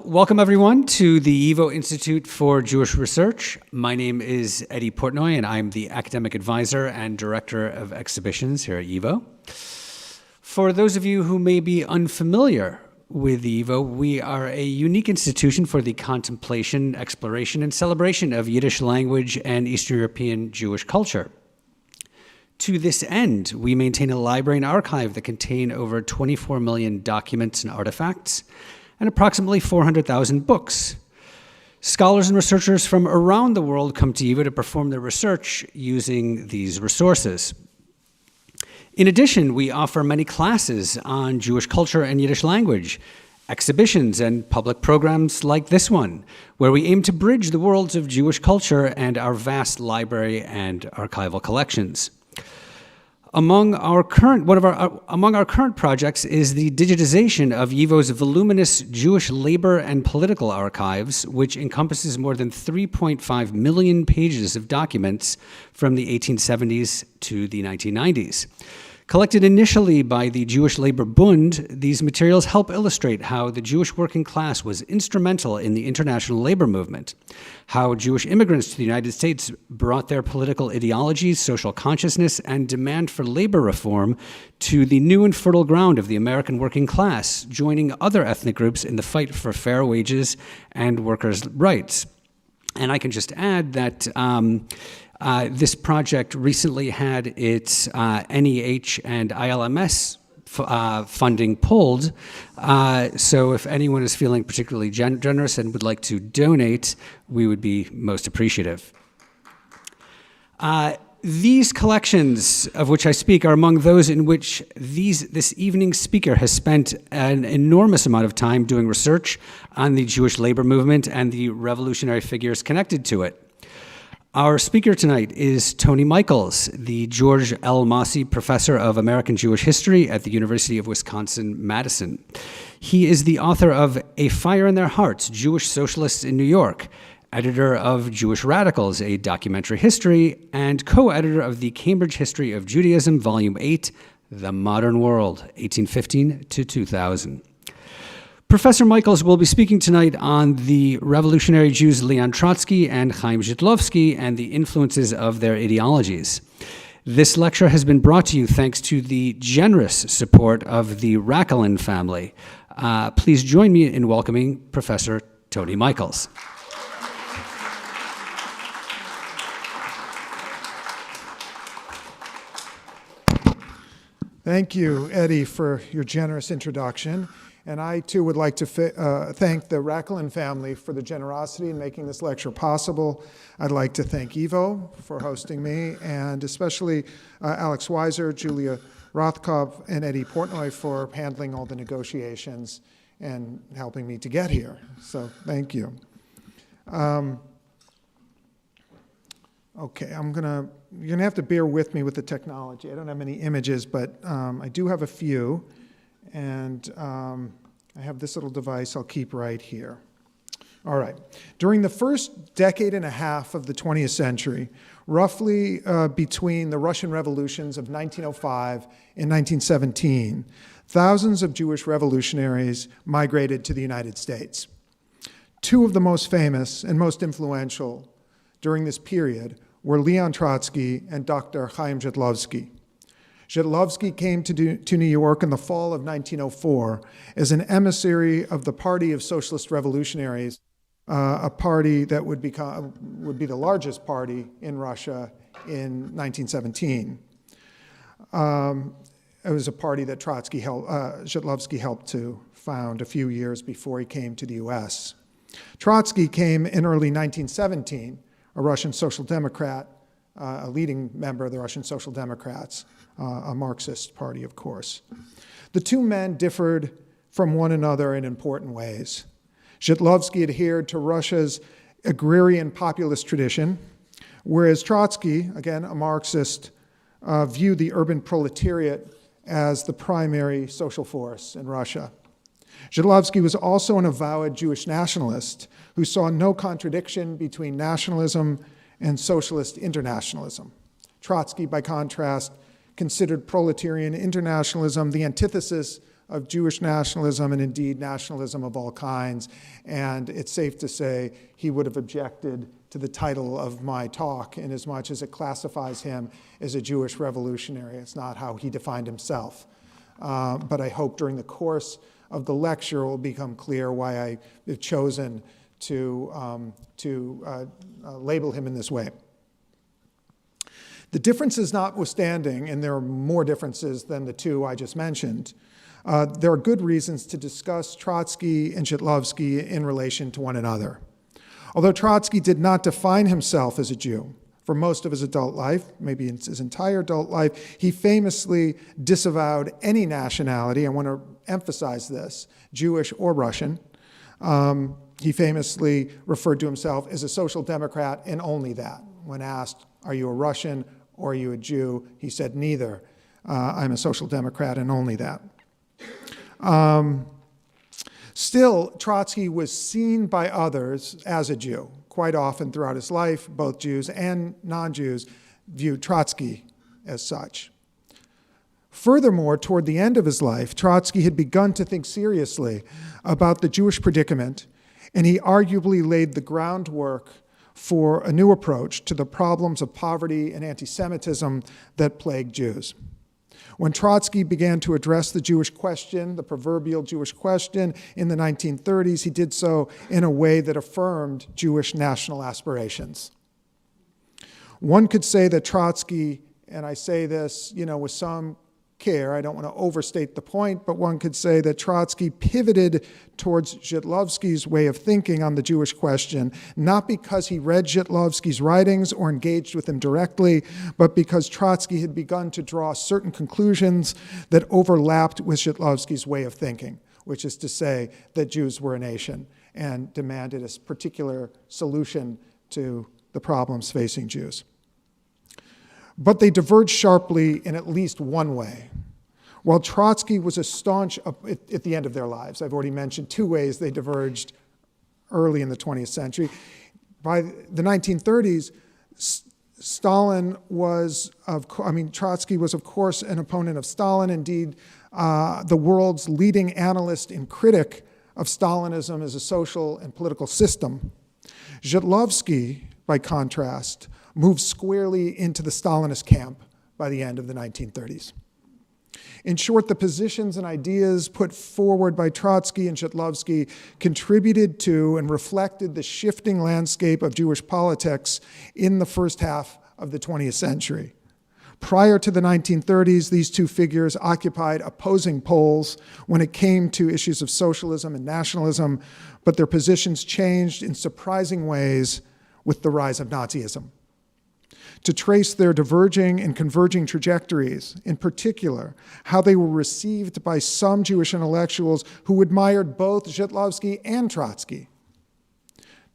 Welcome everyone to the YIVO Institute for Jewish Research. My name is Eddie Portnoy and I'm the Academic Advisor and Director of Exhibitions here at YIVO. For those of you who may be unfamiliar with YIVO, we are a unique institution for the contemplation, exploration, and celebration of Yiddish language and Eastern European Jewish culture. To this end, we maintain a library and archive that contain over 24 million documents and artifacts, and approximately 400,000 books. Scholars and researchers from around the world come to YIVO to perform their research using these resources. In addition, we offer many classes on Jewish culture and Yiddish language, exhibitions and public programs like this one, where we aim to bridge the worlds of Jewish culture and our vast library and archival collections. Among our current projects is the digitization of YIVO's voluminous Jewish labor and political archives, which encompasses more than 3.5 million pages of documents from the 1870s to the 1990s. Collected initially by the Jewish Labor Bund, these materials help illustrate how the Jewish working class was instrumental in the international labor movement, how Jewish immigrants to the United States brought their political ideologies, social consciousness, and demand for labor reform to the new and fertile ground of the American working class, joining other ethnic groups in the fight for fair wages and workers' rights. And I can just add that this project recently had its NEH and ILMS funding pulled, so if anyone is feeling particularly generous and would like to donate, we would be most appreciative. These collections of which I speak are among those in which this evening's speaker has spent an enormous amount of time doing research on the Jewish labor movement and the revolutionary figures connected to it. Our speaker tonight is Tony Michels, the George L. Masse Professor of American Jewish History at the University of Wisconsin-Madison. He is the author of A Fire in Their Hearts, Jewish Socialists in New York, editor of Jewish Radicals, a documentary history, and co-editor of the Cambridge History of Judaism, Volume 8, The Modern World, 1815 to 2000. Professor Michels will be speaking tonight on the revolutionary Jews Leon Trotsky and Chaim Zhitlowsky and the influences of their ideologies. This lecture has been brought to you thanks to the generous support of the Rackelin family. Please join me in welcoming Professor Tony Michels. Thank you, Eddie, for your generous introduction. And I, too, would like to thank the Rackelin family for the generosity in making this lecture possible. I'd like to thank YIVO for hosting me, and especially Alex Weiser, Julia Rothkopf, and Eddie Portnoy for handling all the negotiations and helping me to get here. So thank you. Okay, you're gonna have to bear with me with the technology. I don't have many images, but I do have a few. And I have this little device I'll keep right here. All right. During the first decade and a half of the 20th century, roughly between the Russian revolutions of 1905 and 1917, thousands of Jewish revolutionaries migrated to the United States. Two of the most famous and most influential during this period were Leon Trotsky and Dr. Chaim Zhitlowsky. Zhitlowsky came to New York in the fall of 1904 as an emissary of the Party of Socialist Revolutionaries, a party that would be the largest party in Russia in 1917. It was a party that Zhitlowsky helped to found a few years before he came to the US. Trotsky came in early 1917, a Russian Social Democrat, a leading member of the Russian Social Democrats, a Marxist party, of course. The two men differed from one another in important ways. Zhitlowsky adhered to Russia's agrarian populist tradition, whereas Trotsky, again a Marxist, viewed the urban proletariat as the primary social force in Russia. Zhitlowsky was also an avowed Jewish nationalist who saw no contradiction between nationalism and socialist internationalism. Trotsky, by contrast, considered proletarian internationalism the antithesis of Jewish nationalism and indeed nationalism of all kinds. And it's safe to say he would have objected to the title of my talk in as much as it classifies him as a Jewish revolutionary. It's not how he defined himself. But I hope during the course of the lecture it will become clear why I have chosen to label him in this way. The differences notwithstanding, and there are more differences than the two I just mentioned, there are good reasons to discuss Trotsky and Zhitlowsky in relation to one another. Although Trotsky did not define himself as a Jew for most of his adult life, maybe his entire adult life, he famously disavowed any nationality. I want to emphasize this, Jewish or Russian. He famously referred to himself as a social democrat and only that. When asked, are you a Russian or are you a Jew? He said, neither. I'm a social democrat and only that. Still, Trotsky was seen by others as a Jew. Quite often throughout his life, both Jews and non-Jews viewed Trotsky as such. Furthermore, toward the end of his life, Trotsky had begun to think seriously about the Jewish predicament, and he arguably laid the groundwork for a new approach to the problems of poverty and anti-Semitism that plagued Jews. When Trotsky began to address the Jewish question, the proverbial Jewish question, in the 1930s, he did so in a way that affirmed Jewish national aspirations. One could say that Trotsky, and I say this, with some care, I don't want to overstate the point, but one could say that Trotsky pivoted towards Zhitlowsky's way of thinking on the Jewish question, not because he read Zhitlowsky's writings or engaged with him directly, but because Trotsky had begun to draw certain conclusions that overlapped with Zhitlowsky's way of thinking, which is to say that Jews were a nation and demanded a particular solution to the problems facing Jews. But they diverged sharply in at least one way. While Trotsky was a staunch, at the end of their lives, I've already mentioned two ways they diverged early in the 20th century. By the 1930s, Trotsky was, of course, an opponent of Stalin. Indeed, the world's leading analyst and critic of Stalinism as a social and political system. Zhitlowsky, by contrast, moved squarely into the Stalinist camp by the end of the 1930s. In short, the positions and ideas put forward by Trotsky and Zhitlowsky contributed to and reflected the shifting landscape of Jewish politics in the first half of the 20th century. Prior to the 1930s, these two figures occupied opposing poles when it came to issues of socialism and nationalism, but their positions changed in surprising ways with the rise of Nazism. To trace their diverging and converging trajectories, in particular, how they were received by some Jewish intellectuals who admired both Zhitlowsky and Trotsky.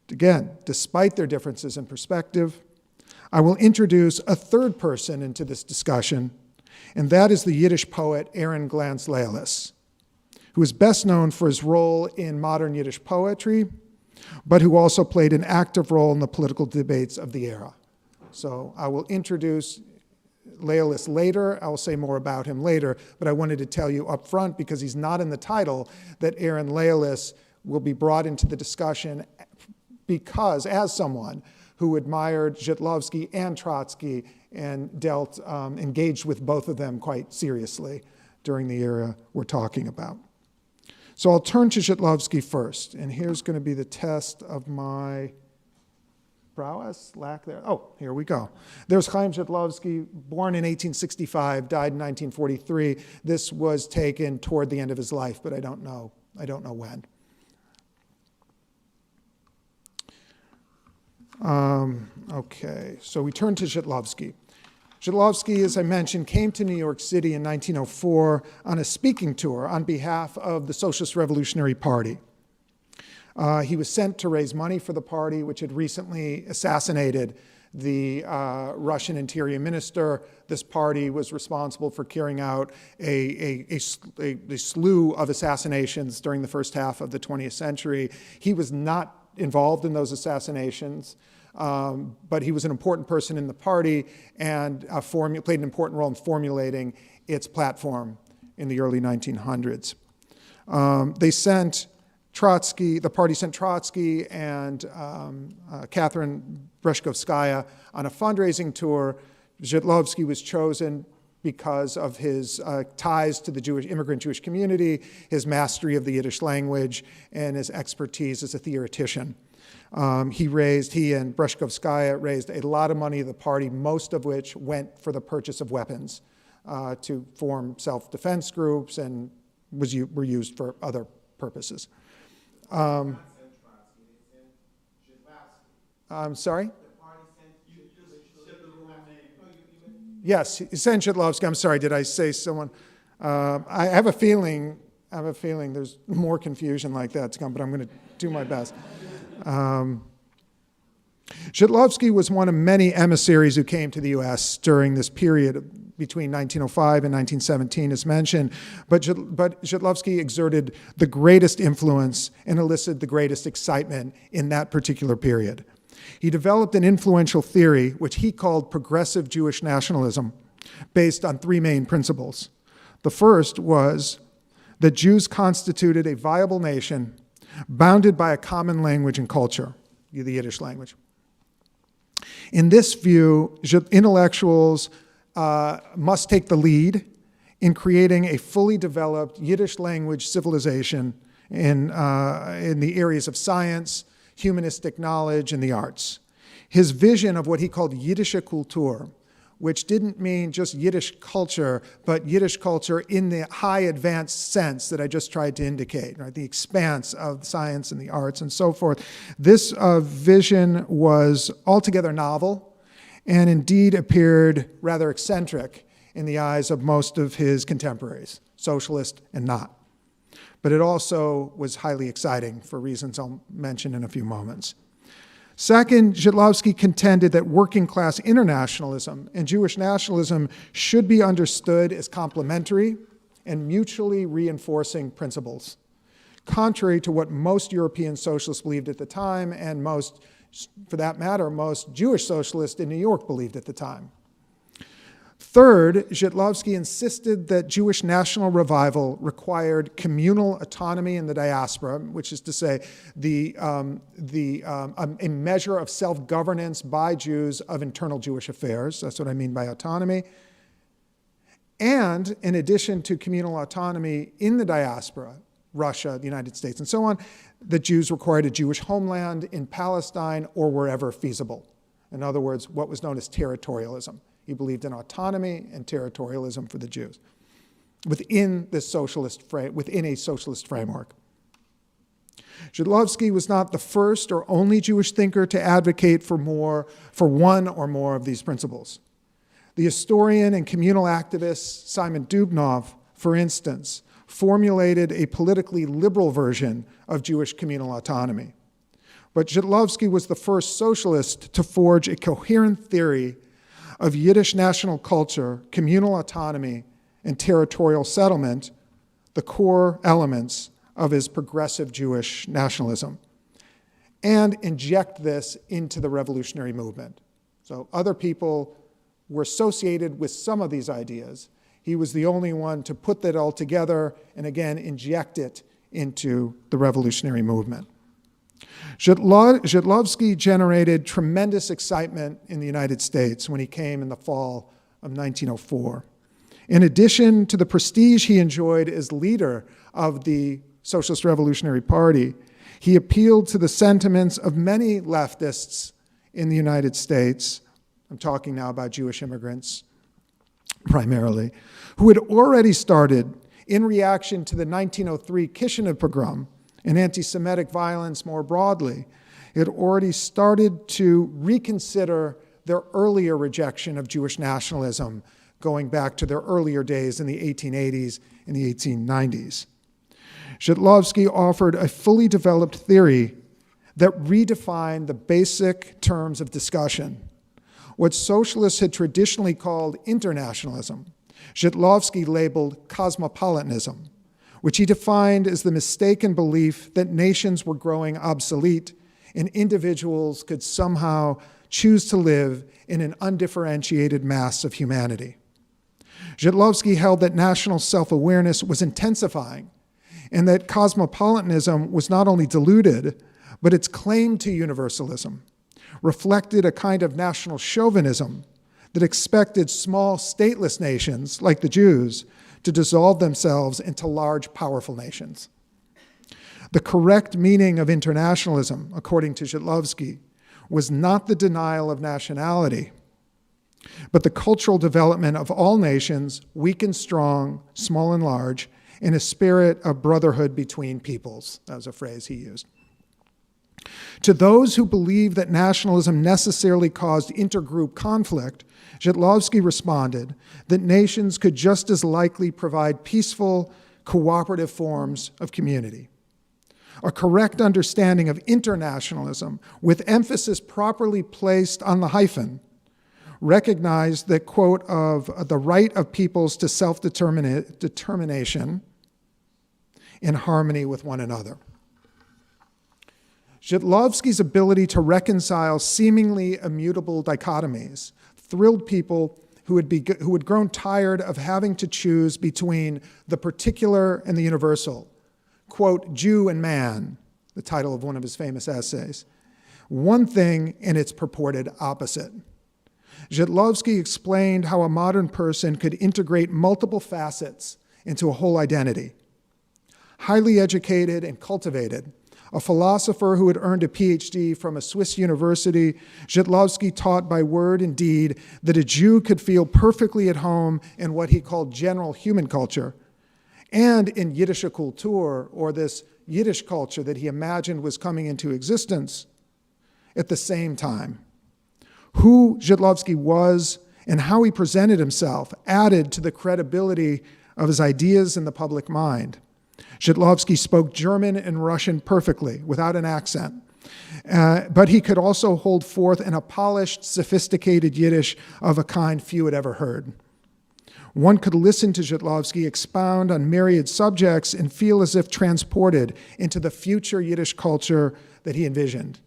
Again, despite their differences in perspective, I will introduce a third person into this discussion, and that is the Yiddish poet Aaron Glantz Lealis, who is best known for his role in modern Yiddish poetry, but who also played an active role in the political debates of the era. So I will introduce Lealis later. I will say more about him later, but I wanted to tell you up front, because he's not in the title, that Aaron Lealis will be brought into the discussion because, as someone who admired Zhitlowsky and Trotsky and engaged with both of them quite seriously during the era we're talking about. So I'll turn to Zhitlowsky first, and here's going to be the test of my prowess, lack there. Oh, here we go. There's Chaim Zhitlowsky, born in 1865, died in 1943. This was taken toward the end of his life, but I don't know when. Okay, so we turn to Zhitlowsky. Zhitlowsky, as I mentioned, came to New York City in 1904 on a speaking tour on behalf of the Socialist Revolutionary Party. He was sent to raise money for the party, which had recently assassinated the Russian interior minister. This party was responsible for carrying out a slew of assassinations during the first half of the 20th century. He was not involved in those assassinations, but he was an important person in the party and played an important role in formulating its platform in the early 1900s. They sent Trotsky, the party sent Trotsky and Catherine Breshkovskaya on a fundraising tour. Zhitlowsky was chosen because of his ties to the immigrant Jewish community, his mastery of the Yiddish language, and his expertise as a theoretician. He and Breshkovskaya raised a lot of money to the party, most of which went for the purchase of weapons to form self-defense groups and were used for other purposes. I'm sorry? Yes, he sent Zhitlowsky. I'm sorry, did I say someone? I have a feeling there's more confusion like that to come, but I'm going to do my best. Zhitlowsky was one of many emissaries who came to the U.S. during this period between 1905 and 1917, as mentioned, but Zhitlowsky exerted the greatest influence and elicited the greatest excitement in that particular period. He developed an influential theory, which he called progressive Jewish nationalism, based on three main principles. The first was that Jews constituted a viable nation bounded by a common language and culture, the Yiddish language. In this view, intellectuals must take the lead in creating a fully developed Yiddish language civilization in the areas of science, humanistic knowledge, and the arts. His vision of what he called Yiddische Kultur, which didn't mean just Yiddish culture, but Yiddish culture in the high advanced sense that I just tried to indicate, right? The expanse of science and the arts and so forth. This vision was altogether novel and indeed appeared rather eccentric in the eyes of most of his contemporaries, socialist and not. But it also was highly exciting for reasons I'll mention in a few moments. Second, Zhitlowsky contended that working-class internationalism and Jewish nationalism should be understood as complementary and mutually reinforcing principles, contrary to what most European socialists believed at the time, and most, for that matter, most Jewish socialists in New York believed at the time. Third, Zhitlowsky insisted that Jewish national revival required communal autonomy in the diaspora, which is to say a measure of self-governance by Jews of internal Jewish affairs. That's what I mean by autonomy. And in addition to communal autonomy in the diaspora, Russia, the United States, and so on, the Jews required a Jewish homeland in Palestine or wherever feasible. In other words, what was known as territorialism. He believed in autonomy and territorialism for the Jews within a socialist framework. Zhitlowsky was not the first or only Jewish thinker to advocate for one or more of these principles. The historian and communal activist Simon Dubnow, for instance, formulated a politically liberal version of Jewish communal autonomy. But Zhitlowsky was the first socialist to forge a coherent theory of Yiddish national culture, communal autonomy, and territorial settlement, the core elements of his progressive Jewish nationalism, and inject this into the revolutionary movement. So other people were associated with some of these ideas. He was the only one to put that all together and again inject it into the revolutionary movement. Zhitlowsky generated tremendous excitement in the United States when he came in the fall of 1904. In addition to the prestige he enjoyed as leader of the Socialist Revolutionary Party, he appealed to the sentiments of many leftists in the United States. I'm talking now about Jewish immigrants primarily, who had already started, in reaction to the 1903 Kishinev pogrom, and anti-Semitic violence more broadly, it already started to reconsider their earlier rejection of Jewish nationalism, going back to their earlier days in the 1880s and the 1890s. Zhitlowsky offered a fully developed theory that redefined the basic terms of discussion. What socialists had traditionally called internationalism, Zhitlowsky labeled cosmopolitanism, which he defined as the mistaken belief that nations were growing obsolete and individuals could somehow choose to live in an undifferentiated mass of humanity. Zhitlowsky held that national self-awareness was intensifying and that cosmopolitanism was not only diluted, but its claim to universalism reflected a kind of national chauvinism that expected small stateless nations, like the Jews, to dissolve themselves into large, powerful nations. The correct meaning of internationalism, according to Zhitlowsky, was not the denial of nationality, but the cultural development of all nations, weak and strong, small and large, in a spirit of brotherhood between peoples. That was a phrase he used. To those who believe that nationalism necessarily caused intergroup conflict, Zhitlowsky responded that nations could just as likely provide peaceful, cooperative forms of community. A correct understanding of internationalism, with emphasis properly placed on the hyphen, recognized that, quote, of the right of peoples to self-determination in harmony with one another. Zhitlowsky's ability to reconcile seemingly immutable dichotomies thrilled people who had grown tired of having to choose between the particular and the universal. Quote, Jew and man, the title of one of his famous essays. One thing and its purported opposite. Zhitlowsky explained how a modern person could integrate multiple facets into a whole identity. Highly educated and cultivated, a philosopher who had earned a PhD from a Swiss university, Zhitlowsky taught by word and deed that a Jew could feel perfectly at home in what he called general human culture, and in Yiddish Kultur, or this Yiddish culture that he imagined was coming into existence at the same time. Who Zhitlowsky was and how he presented himself added to the credibility of his ideas in the public mind. Zhitlowsky spoke German and Russian perfectly, without an accent. But he could also hold forth in a polished, sophisticated Yiddish of a kind few had ever heard. One could listen to Zhitlowsky expound on myriad subjects and feel as if transported into the future Yiddish culture that he envisioned.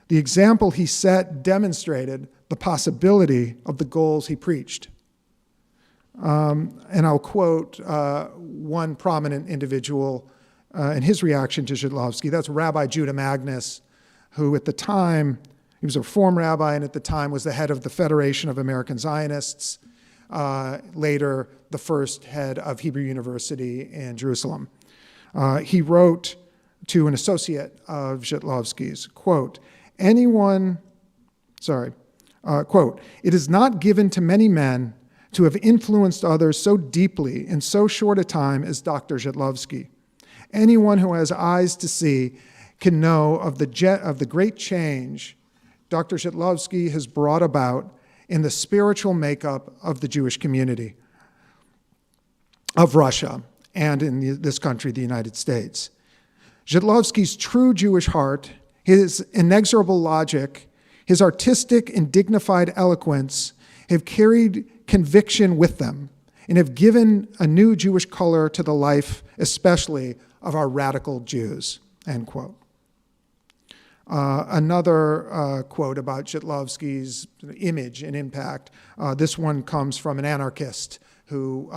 The example he set demonstrated the possibility of the goals he preached. And I'll quote one prominent individual in his reaction to Zhitlowsky. That's Rabbi Judah Magnus, who at the time, he was a Reform rabbi and at the time was the head of the Federation of American Zionists, later the first head of Hebrew University in Jerusalem. He wrote to an associate of Zhitlowsky's, quote, quote, it is not given to many men to have influenced others so deeply in so short a time as Dr. Zhitlowsky. Anyone who has eyes to see can know of the great change Dr. Zhitlowsky has brought about in the spiritual makeup of the Jewish community of Russia and in this country, the United States. Zhitlowsky's true Jewish heart, his inexorable logic, his artistic and dignified eloquence have carried conviction with them and have given a new Jewish color to the life, especially of our radical Jews, end quote. Another quote about Zhitlowsky's image and impact. This one comes from an anarchist who,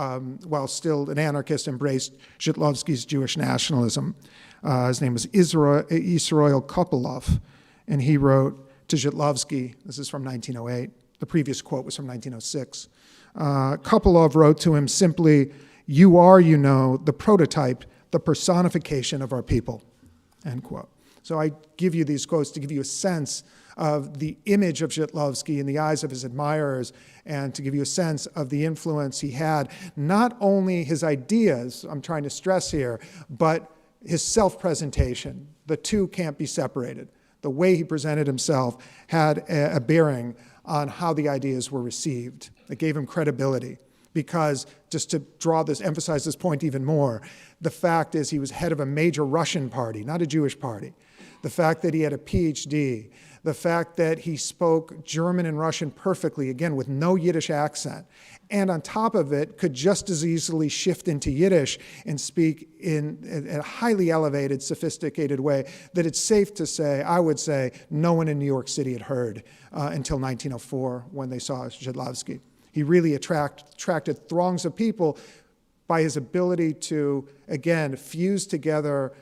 while still an anarchist, embraced Zhitlowsky's Jewish nationalism. His name was Israel Kopylov, and he wrote to Zhitlowsky, this is from 1908, the previous quote was from 1906. Kopylov wrote to him simply, you are, you know, the prototype, the personification of our people, end quote. So I give you these quotes to give you a sense of the image of Zhitlowsky in the eyes of his admirers and to give you a sense of the influence he had, not only his ideas, I'm trying to stress here, but his self-presentation. The two can't be separated. The way he presented himself had a bearing on how the ideas were received. It gave him credibility because, just to emphasize this point even more, the fact is he was head of a major Russian party, not a Jewish party. The fact that he had a PhD, the fact that he spoke German and Russian perfectly, again, with no Yiddish accent, and on top of it, could just as easily shift into Yiddish and speak in a highly elevated, sophisticated way that it's safe to say, I would say, no one in New York City had heard until 1904 when they saw Zhitlowsky. He really attracted throngs of people by his ability to, again, fuse together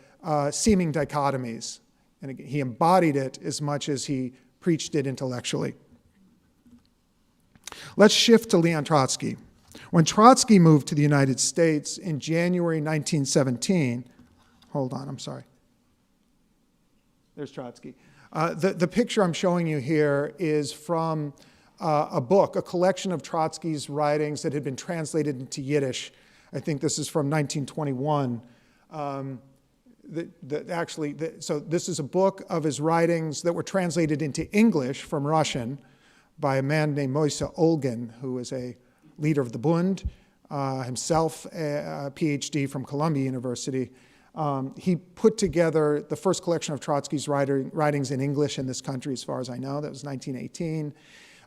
seeming dichotomies. And again, he embodied it as much as he preached it intellectually. Let's shift to Leon Trotsky. When Trotsky moved to the United States in January 1917, hold on, I'm sorry. There's Trotsky. The picture I'm showing you here is from a book, a collection of Trotsky's writings that had been translated into Yiddish. I think this is from 1921. So this is a book of his writings that were translated into English from Russian by a man named Moise Olgin, who was a leader of the Bund, himself a PhD from Columbia University. He put together the first collection of Trotsky's writings in English in this country, as far as I know. That was 1918.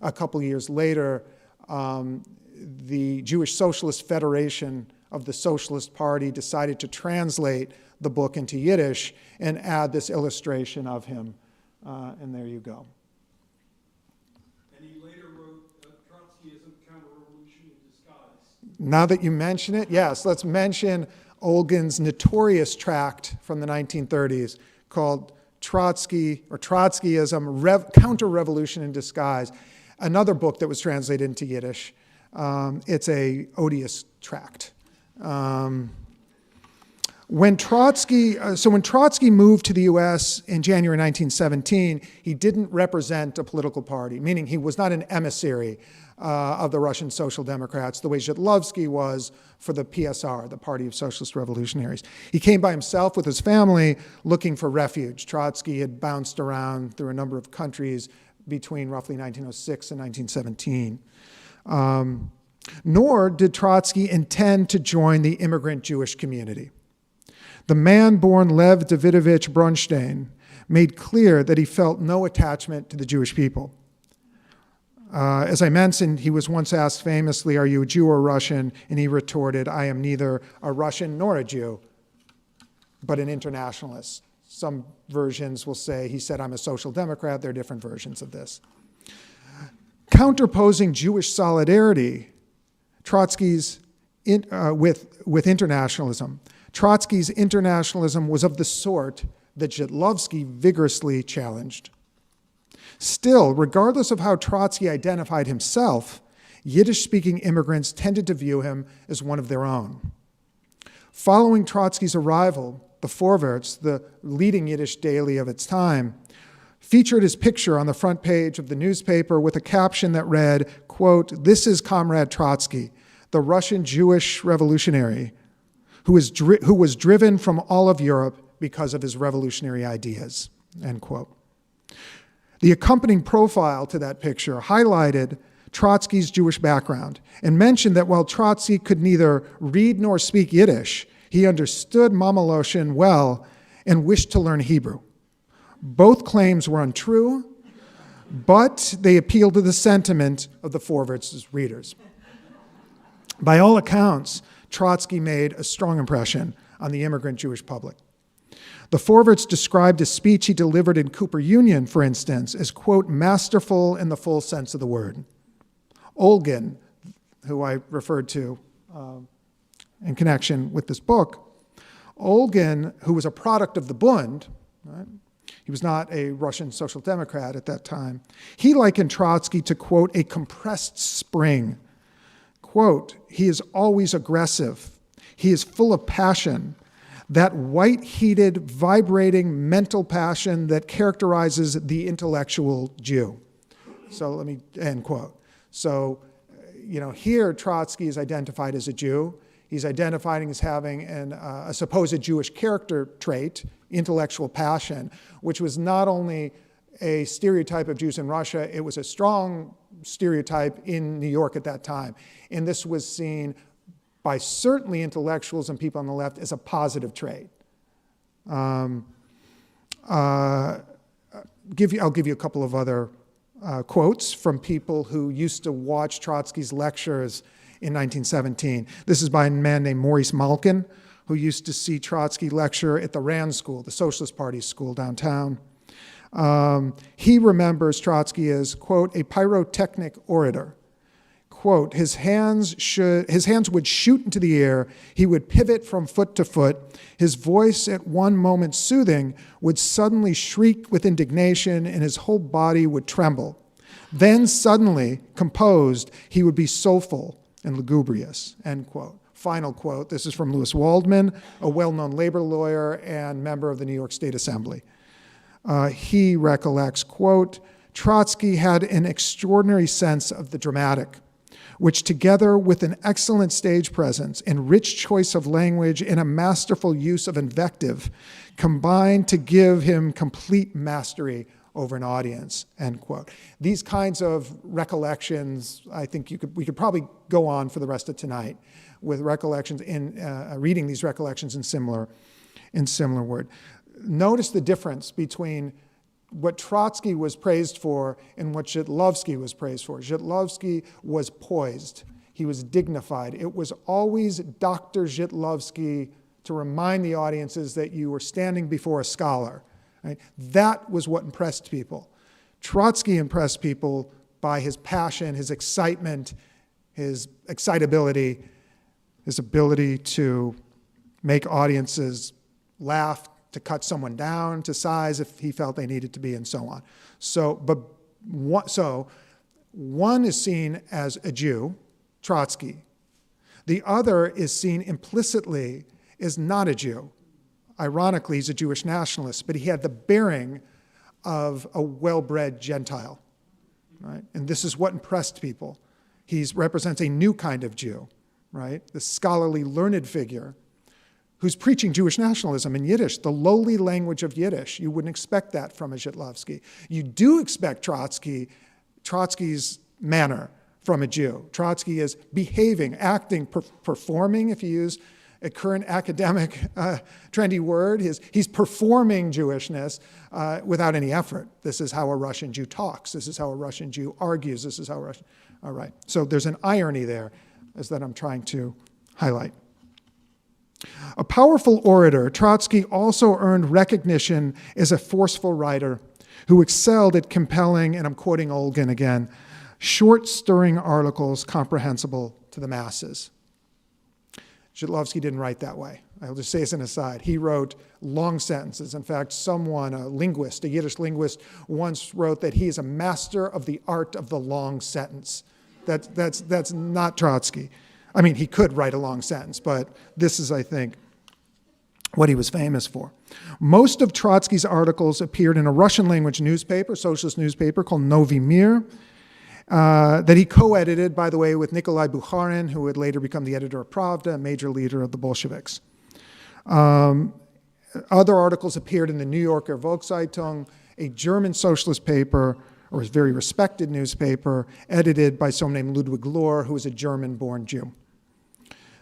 A couple years later, the Jewish Socialist Federation of the Socialist Party decided to translate the book into Yiddish and add this illustration of him. And there you go. And he later wrote Trotskyism, Counter-Revolution in Disguise. Now that you mention it, yes, let's mention Olgin's notorious tract from the 1930s called Trotsky or Trotskyism, Counter-Revolution in Disguise, another book that was translated into Yiddish. It's a odious tract. When Trotsky moved to the U.S. in January 1917, he didn't represent a political party, meaning he was not an emissary of the Russian Social Democrats the way Zhitlowsky was for the PSR, the Party of Socialist Revolutionaries. He came by himself with his family looking for refuge. Trotsky had bounced around through a number of countries between roughly 1906 and 1917. Nor did Trotsky intend to join the immigrant Jewish community. The man born Lev Davidovich Bronstein made clear that he felt no attachment to the Jewish people. As I mentioned, he was once asked famously, "Are you a Jew or Russian?" And he retorted, "I am neither a Russian nor a Jew, but an internationalist." Some versions will say he said, "I'm a social democrat." There are different versions of this. Counterposing Jewish solidarity, Trotsky's with internationalism. Trotsky's internationalism was of the sort that Zhitlowsky vigorously challenged. Still, regardless of how Trotsky identified himself, Yiddish-speaking immigrants tended to view him as one of their own. Following Trotsky's arrival, the Vorwärts, the leading Yiddish daily of its time, featured his picture on the front page of the newspaper with a caption that read, quote, "This is Comrade Trotsky, the Russian Jewish revolutionary, who was driven from all of Europe because of his revolutionary ideas," end quote. The accompanying profile to that picture highlighted Trotsky's Jewish background and mentioned that while Trotsky could neither read nor speak Yiddish, he understood Mamaloshin well and wished to learn Hebrew. Both claims were untrue, but they appealed to the sentiment of the Vorwärts' readers. By all accounts, Trotsky made a strong impression on the immigrant Jewish public. The Vorwärts described a speech he delivered in Cooper Union, for instance, as, quote, "masterful in the full sense of the word." Olgin, who I referred to in connection with this book, Olgin, who was a product of the Bund, right? He was not a Russian Social Democrat at that time. He likened Trotsky to, quote, "a compressed spring." Quote, "He is always aggressive. He is full of passion, that white-heated, vibrating mental passion that characterizes the intellectual Jew." So let me, end quote. So, here Trotsky is identified as a Jew. He's identifying as having a supposed Jewish character trait, intellectual passion, which was not only a stereotype of Jews in Russia, it was a strong stereotype in New York at that time. And this was seen by certainly intellectuals and people on the left as a positive trait. I'll give you a couple of other quotes from people who used to watch Trotsky's lectures in 1917. This is by a man named Maurice Malkin, who used to see Trotsky lecture at the Rand School, the Socialist Party school downtown. He remembers Trotsky as, quote, "a pyrotechnic orator." quote, his hands would shoot into the air, he would pivot from foot to foot, his voice at one moment soothing would suddenly shriek with indignation and his whole body would tremble. Then suddenly, composed, he would be soulful and lugubrious, end quote. Final quote, this is from Louis Waldman, a well-known labor lawyer and member of the New York State Assembly. He recollects, quote, Trotsky had an extraordinary sense of the dramatic, which together with an excellent stage presence and rich choice of language and a masterful use of invective combined to give him complete mastery over an audience, end quote. These kinds of recollections, I think we could probably go on for the rest of tonight with recollections reading these recollections in similar word. Notice the difference between what Trotsky was praised for and what Zhitlowsky was praised for. Zhitlowsky was poised. He was dignified. It was always Dr. Zhitlowsky to remind the audiences that you were standing before a scholar. Right? That was what impressed people. Trotsky impressed people by his passion, his excitement, his excitability, his ability to make audiences laugh, to cut someone down to size if he felt they needed to be, and so on. So one is seen as a Jew, Trotsky. The other is seen implicitly as not a Jew. Ironically, he's a Jewish nationalist, but he had the bearing of a well-bred Gentile, right? And this is what impressed people. He represents a new kind of Jew, right? The scholarly, learned figure who's preaching Jewish nationalism in Yiddish, the lowly language of Yiddish. You wouldn't expect that from a Zhitlowsky. You do expect Trotsky's manner from a Jew. Trotsky is behaving, acting, performing, if you use a current academic trendy word. He's performing Jewishness without any effort. This is how a Russian Jew talks. This is how a Russian Jew argues. This is how a Russian... All right. So there's an irony there, as that I'm trying to highlight. A powerful orator, Trotsky also earned recognition as a forceful writer who excelled at compelling, and I'm quoting Olgin again, short, stirring articles comprehensible to the masses. Zhitlowsky didn't write that way. I'll just say as an aside. He wrote long sentences. In fact, someone, a linguist, a Yiddish linguist, once wrote that he is a master of the art of the long sentence. That's not Trotsky. I mean, he could write a long sentence, but this is, I think, what he was famous for. Most of Trotsky's articles appeared in a Russian language newspaper, socialist newspaper called Novy Mir, that he co-edited, by the way, with Nikolai Bukharin, who would later become the editor of Pravda, a major leader of the Bolsheviks. Other articles appeared in the New Yorker Volkszeitung, a German socialist paper, or a very respected newspaper, edited by someone named Ludwig Lohr, who was a German-born Jew.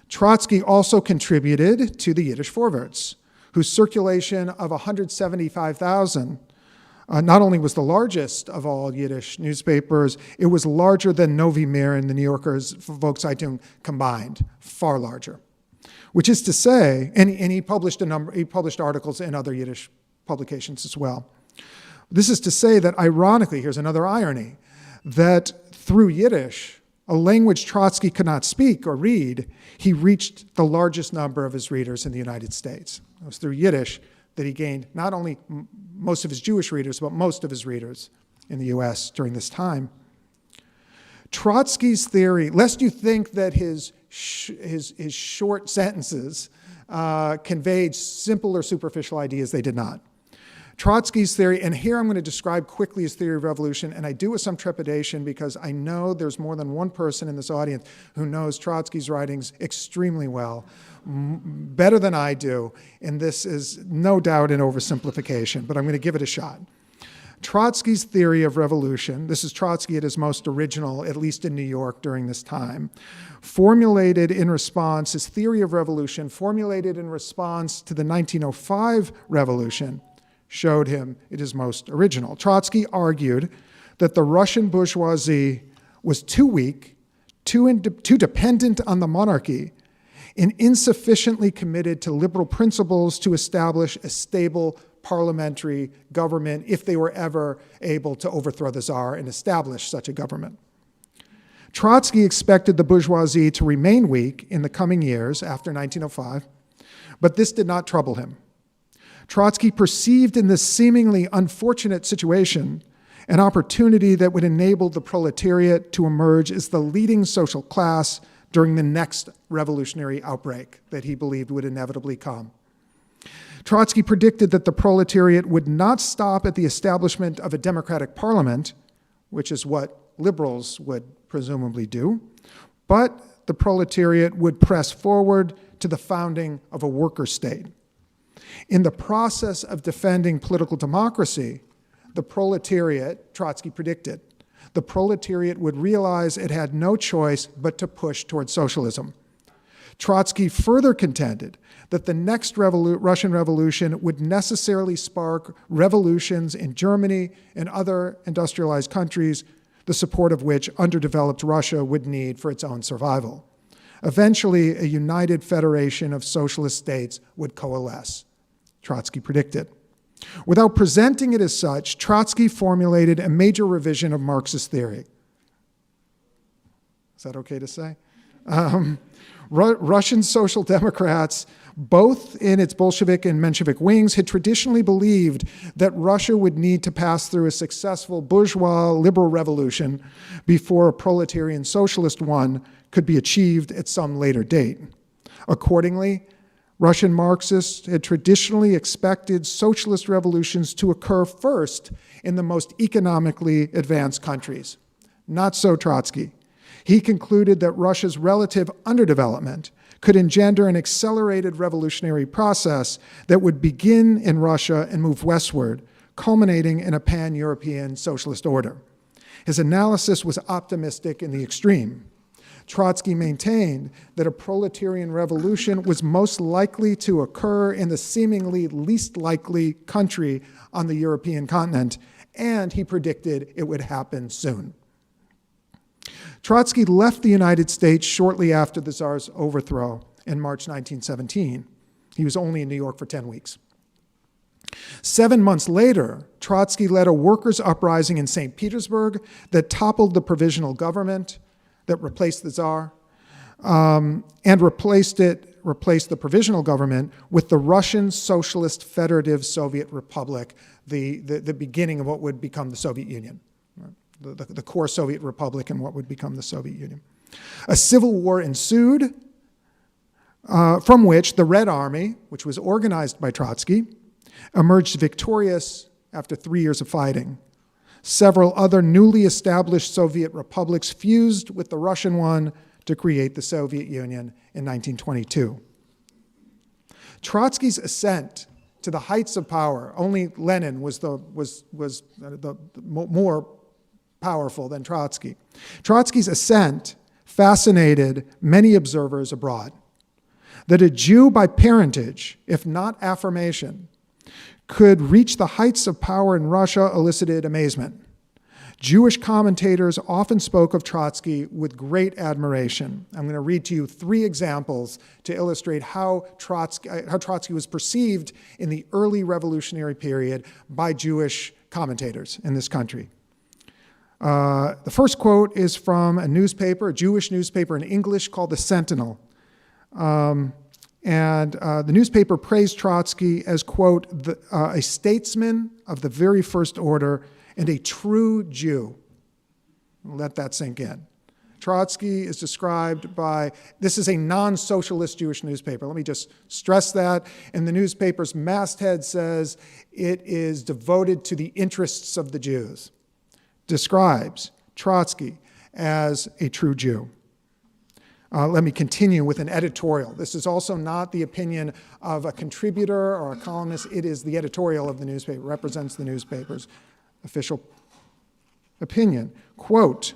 Trotsky also contributed to the Yiddish Vorwärts, whose circulation of 175,000 not only was the largest of all Yiddish newspapers, it was larger than Novy Mir and the New Yorker's Volkszeitung combined, far larger. Which is to say, and he published articles in other Yiddish publications as well. This is to say that, ironically, here's another irony, that through Yiddish, a language Trotsky could not speak or read, he reached the largest number of his readers in the United States. It was through Yiddish that he gained not only most of his Jewish readers, but most of his readers in the US during this time. Trotsky's theory, lest you think that his short sentences conveyed simple or superficial ideas, they did not. Trotsky's theory, and here I'm going to describe quickly his theory of revolution, and I do with some trepidation because I know there's more than one person in this audience who knows Trotsky's writings extremely well, better than I do, and this is no doubt an oversimplification, but I'm going to give it a shot. Trotsky's theory of revolution, this is Trotsky at his most original, at least in New York during this time, his theory of revolution formulated in response to the 1905 revolution, showed him it is most original. Trotsky argued that the Russian bourgeoisie was too weak, too dependent on the monarchy, and insufficiently committed to liberal principles to establish a stable parliamentary government if they were ever able to overthrow the Tsar and establish such a government. Trotsky expected the bourgeoisie to remain weak in the coming years after 1905, but this did not trouble him. Trotsky perceived in this seemingly unfortunate situation an opportunity that would enable the proletariat to emerge as the leading social class during the next revolutionary outbreak that he believed would inevitably come. Trotsky predicted that the proletariat would not stop at the establishment of a democratic parliament, which is what liberals would presumably do, but the proletariat would press forward to the founding of a worker state. In the process of defending political democracy, the proletariat, Trotsky predicted, the proletariat would realize it had no choice but to push toward socialism. Trotsky further contended that the next Russian Revolution would necessarily spark revolutions in Germany and other industrialized countries, the support of which underdeveloped Russia would need for its own survival. Eventually, a united federation of socialist states would coalesce, Trotsky predicted. Without presenting it as such, Trotsky formulated a major revision of Marxist theory. Is that okay to say? Russian Social Democrats, both in its Bolshevik and Menshevik wings, had traditionally believed that Russia would need to pass through a successful bourgeois liberal revolution before a proletarian socialist one could be achieved at some later date. Accordingly, Russian Marxists had traditionally expected socialist revolutions to occur first in the most economically advanced countries. Not so Trotsky. He concluded that Russia's relative underdevelopment could engender an accelerated revolutionary process that would begin in Russia and move westward, culminating in a pan-European socialist order. His analysis was optimistic in the extreme. Trotsky maintained that a proletarian revolution was most likely to occur in the seemingly least likely country on the European continent, and he predicted it would happen soon. Trotsky left the United States shortly after the Tsar's overthrow in March 1917. He was only in New York for 10 weeks. 7 months later, Trotsky led a workers' uprising in St. Petersburg that toppled the provisional government that replaced the Tsar, and replaced the provisional government with the Russian Socialist Federative Soviet Republic, the beginning of what would become the Soviet Union, the core Soviet Republic and what would become the Soviet Union. A civil war ensued, from which the Red Army, which was organized by Trotsky, emerged victorious after 3 years of fighting. Several other newly established Soviet republics fused with the Russian one to create the Soviet Union in 1922. Trotsky's ascent to the heights of power, only Lenin was more powerful than Trotsky. Trotsky's ascent fascinated many observers abroad. That a Jew by parentage, if not affirmation, could reach the heights of power in Russia elicited amazement. Jewish commentators often spoke of Trotsky with great admiration. I'm going to read to you 3 examples to illustrate how Trotsky was perceived in the early revolutionary period by Jewish commentators in this country. The first quote is from a newspaper, a Jewish newspaper in English called The Sentinel. The newspaper praised Trotsky as, quote, a statesman of the very first order and a true Jew. Let that sink in. Trotsky is described by, this is a non-socialist Jewish newspaper. Let me just stress that. And the newspaper's masthead says it is devoted to the interests of the Jews. Describes Trotsky as a true Jew. Let me continue with an editorial. This is also not the opinion of a contributor or a columnist. It is the editorial of the newspaper, represents the newspaper's official opinion. Quote,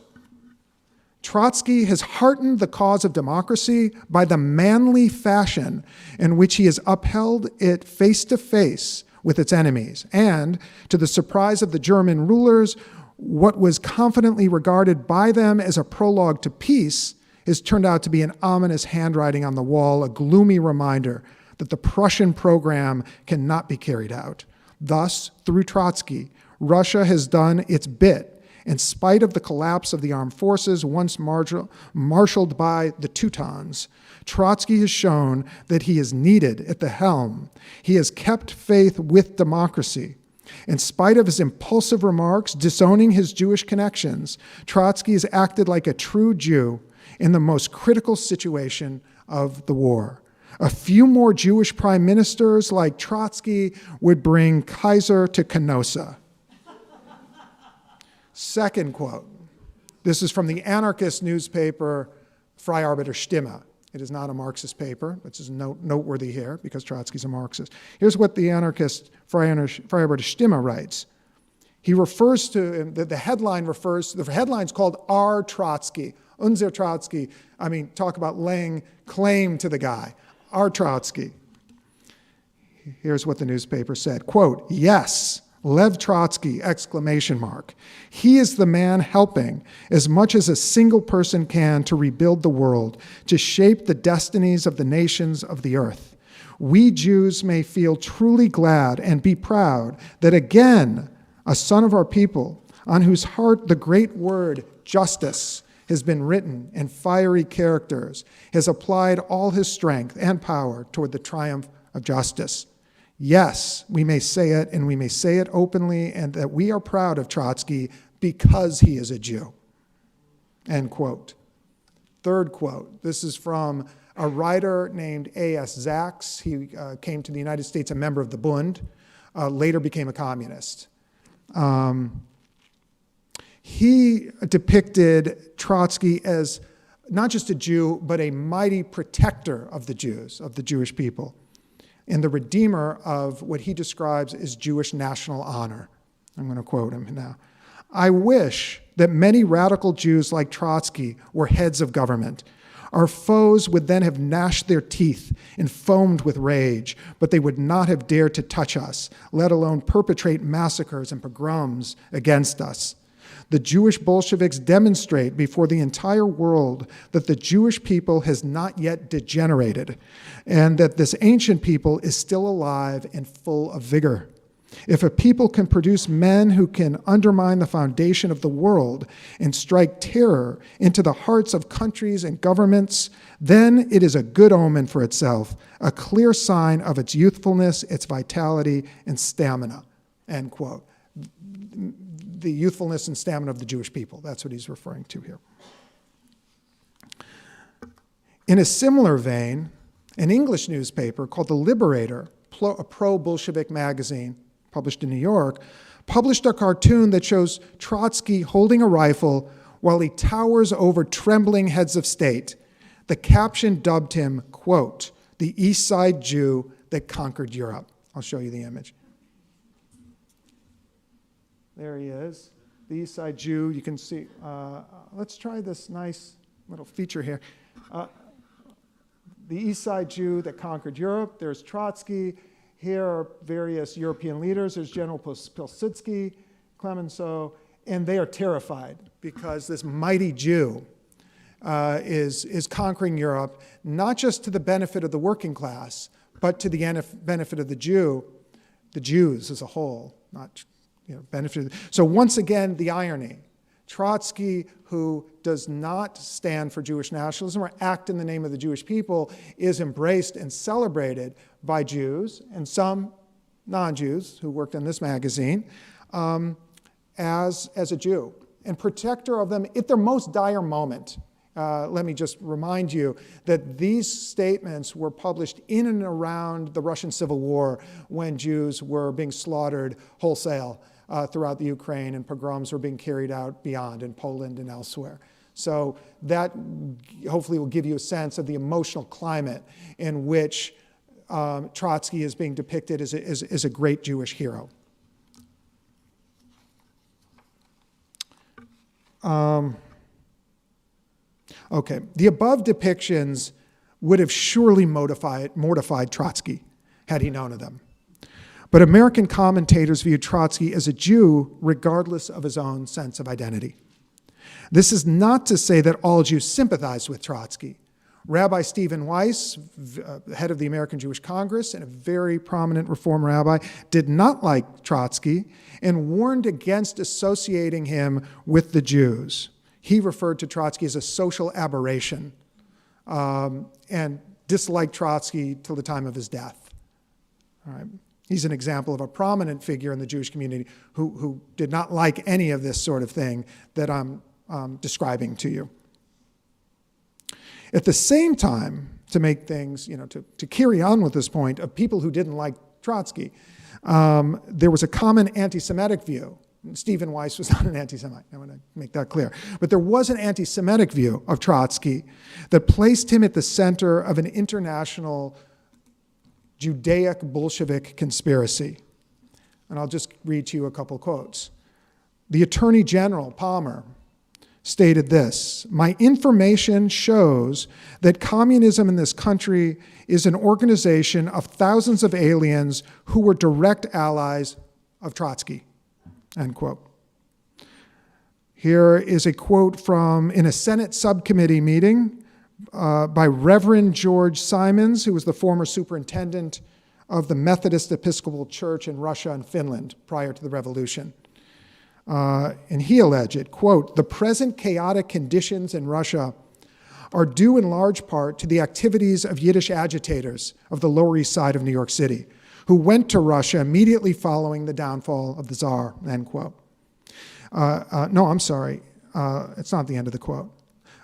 Trotsky has heartened the cause of democracy by the manly fashion in which he has upheld it face to face with its enemies, and, to the surprise of the German rulers, what was confidently regarded by them as a prologue to peace has turned out to be an ominous handwriting on the wall, a gloomy reminder that the Prussian program cannot be carried out. Thus, through Trotsky, Russia has done its bit In spite of the collapse of the armed forces once marshaled by the Teutons, Trotsky has shown that he is needed at the helm. He has kept faith with democracy. In spite of his impulsive remarks disowning his Jewish connections, Trotsky has acted like a true Jew in the most critical situation of the war. A few more Jewish prime ministers like Trotsky would bring Kaiser to Canossa. Second quote. This is from the anarchist newspaper Freie Arbeiter Stimme. It is not a Marxist paper, which is noteworthy here because Trotsky's a Marxist. Here's what the anarchist Freie Arbeiter Stimme writes. He refers to, the headline's called Our Trotsky, Unser Trotsky. I mean, talk about laying claim to the guy. Our Trotsky. Here's what the newspaper said, quote, yes, Lev Trotsky, exclamation mark. He is the man helping as much as a single person can to rebuild the world, to shape the destinies of the nations of the earth. We Jews may feel truly glad and be proud that again, a son of our people, on whose heart the great word justice has been written in fiery characters, has applied all his strength and power toward the triumph of justice. Yes, we may say it, and we may say it openly, and that we are proud of Trotsky because he is a Jew. End quote. Third quote. This is from a writer named A.S. Zaks. He came to the United States a member of the Bund, later became a communist. He depicted Trotsky as not just a Jew, but a mighty protector of the Jews, of the Jewish people, and the redeemer of what he describes as Jewish national honor. I'm going to quote him now. I wish that many radical Jews like Trotsky were heads of government. Our foes would then have gnashed their teeth and foamed with rage, but they would not have dared to touch us, let alone perpetrate massacres and pogroms against us. The Jewish Bolsheviks demonstrate before the entire world that the Jewish people has not yet degenerated, and that this ancient people is still alive and full of vigor. If a people can produce men who can undermine the foundation of the world and strike terror into the hearts of countries and governments, then it is a good omen for itself, a clear sign of its youthfulness, its vitality, and stamina, end quote. The youthfulness and stamina of the Jewish people. That's what he's referring to here. In a similar vein, an English newspaper called The Liberator, a pro-Bolshevik magazine published in New York, published a cartoon that shows Trotsky holding a rifle while he towers over trembling heads of state. The caption dubbed him, quote, the East Side Jew that conquered Europe. I'll show you the image. There he is, the East Side Jew. You can see, let's try this nice little feature here. The East Side Jew that conquered Europe. There's Trotsky. Here are various European leaders. There's General Pilsudski, Clemenceau, and they are terrified because this mighty Jew is conquering Europe, not just to the benefit of the working class, but to the benefit of the Jews as a whole, not benefited. So once again, the irony. Trotsky, who does not stand for Jewish nationalism or act in the name of the Jewish people, is embraced and celebrated by Jews and some non-Jews who worked on this magazine as a Jew and protector of them at their most dire moment. Let me just remind you that these statements were published in and around the Russian Civil War when Jews were being slaughtered wholesale throughout the Ukraine, and pogroms were being carried out beyond in Poland and elsewhere. So that hopefully will give you a sense of the emotional climate in which Trotsky is being depicted as a great Jewish hero. Okay, the above depictions would have surely mortified Trotsky had he known of them. But American commentators viewed Trotsky as a Jew regardless of his own sense of identity. This is not to say that all Jews sympathized with Trotsky Rabbi Stephen Weiss, head of the American Jewish Congress and a very prominent Reform rabbi, did not like Trotsky and warned against associating him with the Jews. He referred to Trotsky as a social aberration and disliked Trotsky till the time of his death. All right. He's an example of a prominent figure in the Jewish community who did not like any of this sort of thing that I'm describing to you. At the same time, to make things, to carry on with this point of people who didn't like Trotsky, there was a common anti-Semitic view. Stephen Weiss was not an anti-Semite, I want to make that clear. But there was an anti-Semitic view of Trotsky that placed him at the center of an international Judaic Bolshevik conspiracy. And I'll just read to you a couple quotes. The Attorney General, Palmer, stated this: "My information shows that communism in this country is an organization of thousands of aliens who were direct allies of Trotsky." End quote. Here is a quote from in a Senate subcommittee meeting by Reverend George Simons, who was the former superintendent of the Methodist Episcopal Church in Russia and Finland prior to the revolution. And he alleged, quote, "The present chaotic conditions in Russia are due in large part to the activities of Yiddish agitators of the Lower East Side of New York City, who went to Russia immediately following the downfall of the Tsar," end quote. No, I'm sorry. It's not the end of the quote.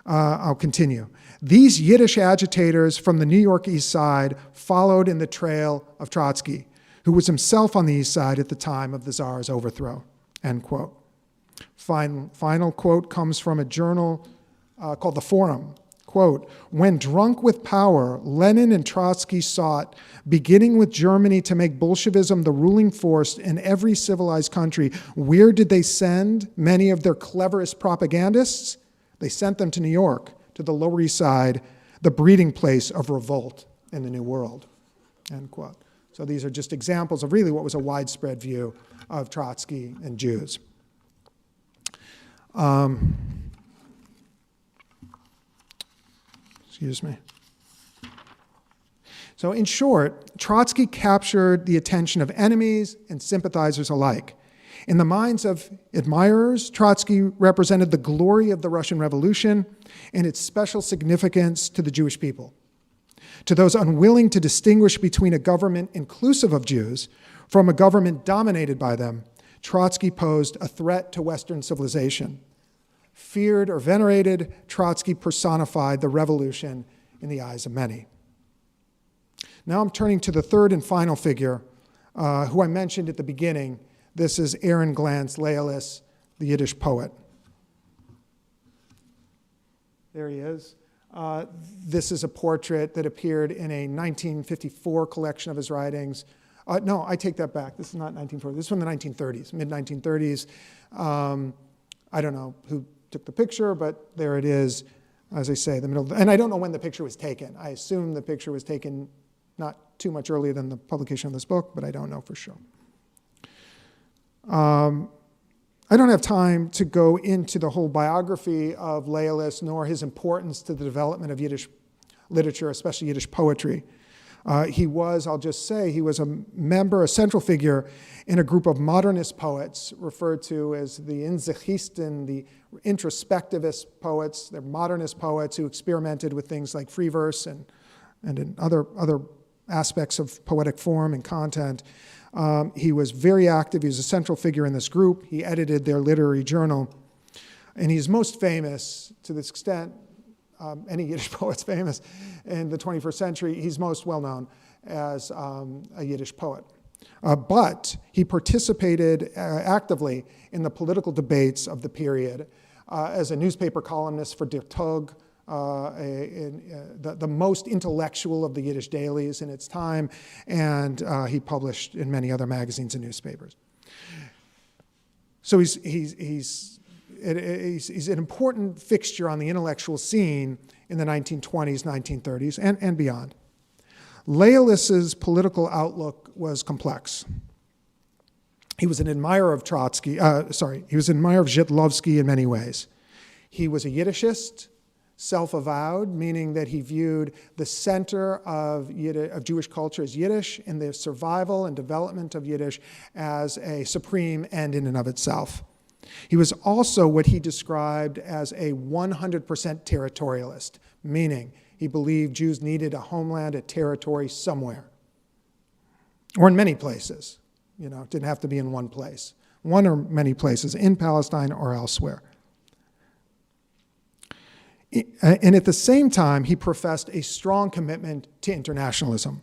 I'll continue. "These Yiddish agitators from the New York East Side followed in the trail of Trotsky, who was himself on the East Side at the time of the Tsar's overthrow," end quote. Final quote comes from a journal called The Forum. Quote, "When drunk with power, Lenin and Trotsky sought, beginning with Germany, to make Bolshevism the ruling force in every civilized country. Where did they send many of their cleverest propagandists? They sent them to New York, to the Lower East Side, the breeding place of revolt in the New World," end quote. So these are just examples of really what was a widespread view of Trotsky and Jews. Excuse me. So in short, Trotsky captured the attention of enemies and sympathizers alike. In the minds of admirers, Trotsky represented the glory of the Russian Revolution and its special significance to the Jewish people. To those unwilling to distinguish between a government inclusive of Jews from a government dominated by them, Trotsky posed a threat to Western civilization. Feared or venerated, Trotsky personified the revolution in the eyes of many. Now I'm turning to the third and final figure, who I mentioned at the beginning. This is Aaron Glantz Lealis, the Yiddish poet. There he is. This is a portrait that appeared in a 1954 collection of his writings. No, I take that back. This is not 1940. This is from the 1930s, mid-1930s. I don't know who took the picture, but there it is, as I say, the middle. And I don't know when the picture was taken. I assume the picture was taken not too much earlier than the publication of this book, but I don't know for sure. I don't have time to go into the whole biography of Lealis, nor his importance to the development of Yiddish literature, especially Yiddish poetry. He was, I'll just say, he was a member, a central figure in a group of modernist poets referred to as the Insichisten, the introspectivist poets. They're modernist poets who experimented with things like free verse and in other aspects of poetic form and content. He was very active. He was a central figure in this group. He edited their literary journal. And he's most famous to this extent. Any Yiddish poet's famous in the 21st century. He's most well known as a Yiddish poet. But he participated actively in the political debates of the period as a newspaper columnist for Der Tag, the most intellectual of the Yiddish dailies in its time, and he published in many other magazines and newspapers. So he's an important fixture on the intellectual scene in the 1920s, 1930s, and beyond. Lealis's political outlook was complex. He was an admirer of he was an admirer of Zhitlowsky in many ways. He was a Yiddishist, self-avowed, meaning that he viewed the center of Jewish culture as Yiddish and the survival and development of Yiddish as a supreme end in and of itself. He was also what he described as a 100% territorialist, meaning he believed Jews needed a homeland, a territory somewhere, or in many places. It didn't have to be in one place. One or many places, in Palestine or elsewhere. And at the same time, he professed a strong commitment to internationalism.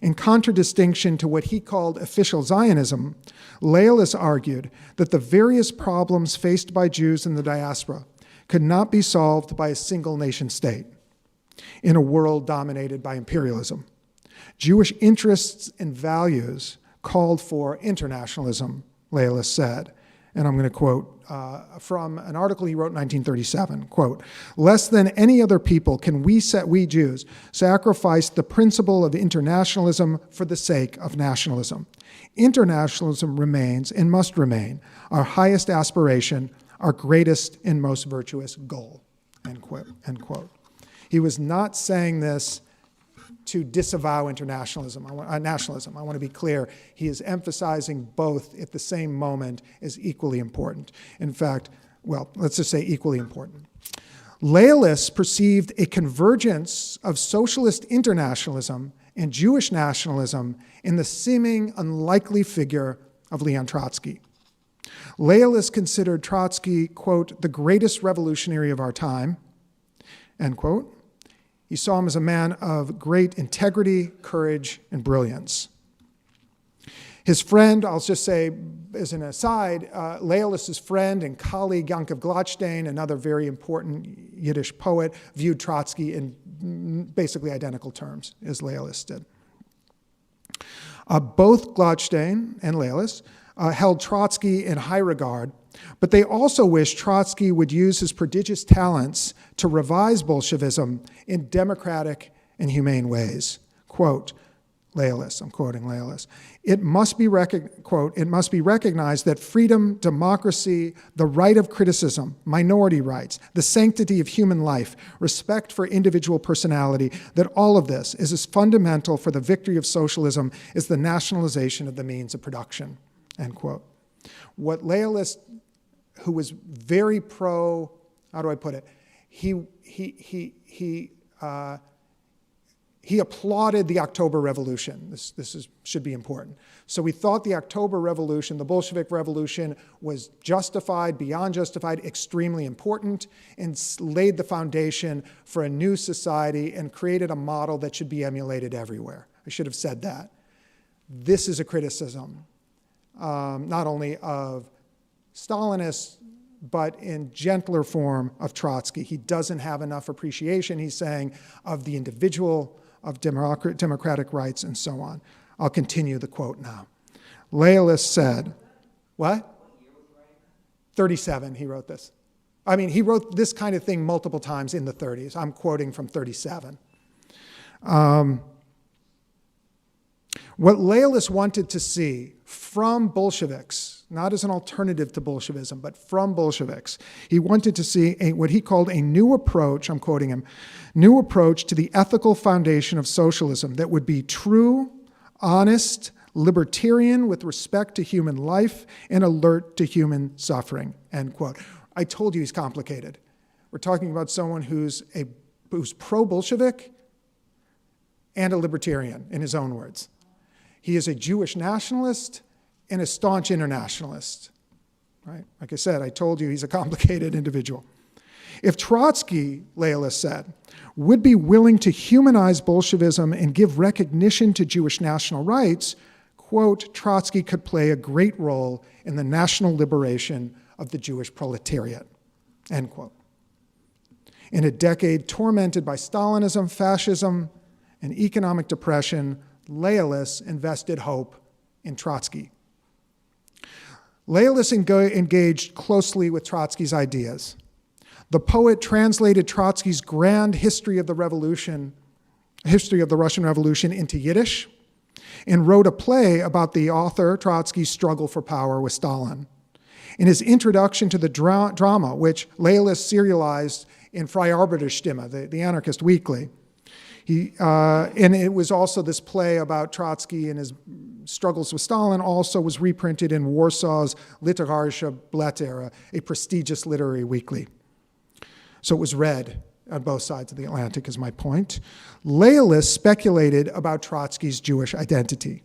In contradistinction to what he called official Zionism, Michels argued that the various problems faced by Jews in the diaspora could not be solved by a single nation state in a world dominated by imperialism. Jewish interests and values called for internationalism, Michels said. And I'm going to quote from an article he wrote in 1937, quote, "Less than any other people can we Jews sacrifice the principle of internationalism for the sake of nationalism. Internationalism remains and must remain our highest aspiration, our greatest and most virtuous goal," end quote, end quote. He was not saying this to disavow nationalism. I want to be clear. He is emphasizing both at the same moment as equally important. In fact, well, let's just say equally important. Michels perceived a convergence of socialist internationalism and Jewish nationalism in the seeming unlikely figure of Leon Trotsky. Michels considered Trotsky, quote, "the greatest revolutionary of our time," end quote. He saw him as a man of great integrity, courage, and brilliance. His friend, I'll just say as an aside, Michels' friend and colleague Yankov Gladstein, another very important Yiddish poet, viewed Trotsky in basically identical terms as Michels did. Both Gladstein and Michels held Trotsky in high regard, but they also wished Trotsky would use his prodigious talents to revise Bolshevism in democratic and humane ways. Quote, Michels, I'm quoting Michels, "It must be recognized that freedom, democracy, the right of criticism, minority rights, the sanctity of human life, respect for individual personality, that all of this is as fundamental for the victory of socialism as the nationalization of the means of production," end quote. What Michels, who was very pro, how do I put it? He applauded the October Revolution. This should be important. So we thought the October Revolution, the Bolshevik Revolution, was justified, beyond justified, extremely important, and laid the foundation for a new society and created a model that should be emulated everywhere. I should have said that. This is a criticism, not only of Stalinists, but in gentler form of Trotsky. He doesn't have enough appreciation, he's saying, of the individual, of democratic rights, and so on. I'll continue the quote now. Michels said, what? 37, he wrote this. I mean, he wrote this kind of thing multiple times in the 30s. I'm quoting from 37. What Michels wanted to see from Bolsheviks, not as an alternative to Bolshevism, but from Bolsheviks, he wanted to see what he called a new approach, I'm quoting him, new approach to the ethical foundation of socialism that would be true, honest, libertarian with respect to human life, and alert to human suffering, end quote. I told you he's complicated. We're talking about someone who's pro-Bolshevik and a libertarian, in his own words. He is a Jewish nationalist and a staunch internationalist, right? Like I said, I told you he's a complicated individual. If Trotsky, Michels said, would be willing to humanize Bolshevism and give recognition to Jewish national rights, quote, Trotsky could play a great role in the national liberation of the Jewish proletariat, end quote. In a decade tormented by Stalinism, fascism, and economic depression, Michels invested hope in Trotsky. Michels engaged closely with Trotsky's ideas. The poet translated Trotsky's grand history of the Russian Revolution into Yiddish, and wrote a play about the author Trotsky's struggle for power with Stalin. In his introduction to the drama, which Michels serialized in Freie Arbeiterstimme, the anarchist weekly. And it was also this play about Trotsky and his struggles with Stalin also was reprinted in Warsaw's Literarische Blätter, a prestigious literary weekly. So it was read on both sides of the Atlantic, is my point. Loyalists speculated about Trotsky's Jewish identity.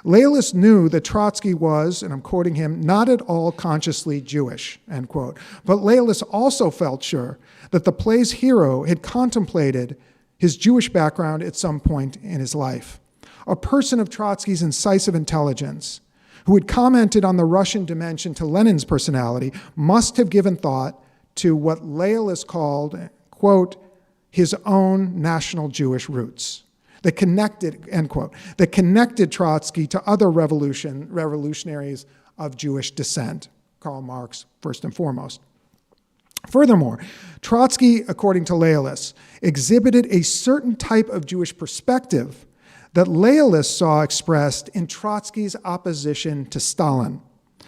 Loyalists knew that Trotsky was, and I'm quoting him, not at all consciously Jewish, end quote. But Loyalists also felt sure that the play's hero had contemplated his Jewish background at some point in his life. A person of Trotsky's incisive intelligence, who had commented on the Russian dimension to Lenin's personality, must have given thought to what Loyalists called, quote, his own national Jewish roots that connected, end quote, that connected Trotsky to other revolutionaries of Jewish descent, Karl Marx first and foremost. Furthermore, Trotsky, according to Loyalists, exhibited a certain type of Jewish perspective that Loyalists saw expressed in Trotsky's opposition to Stalin,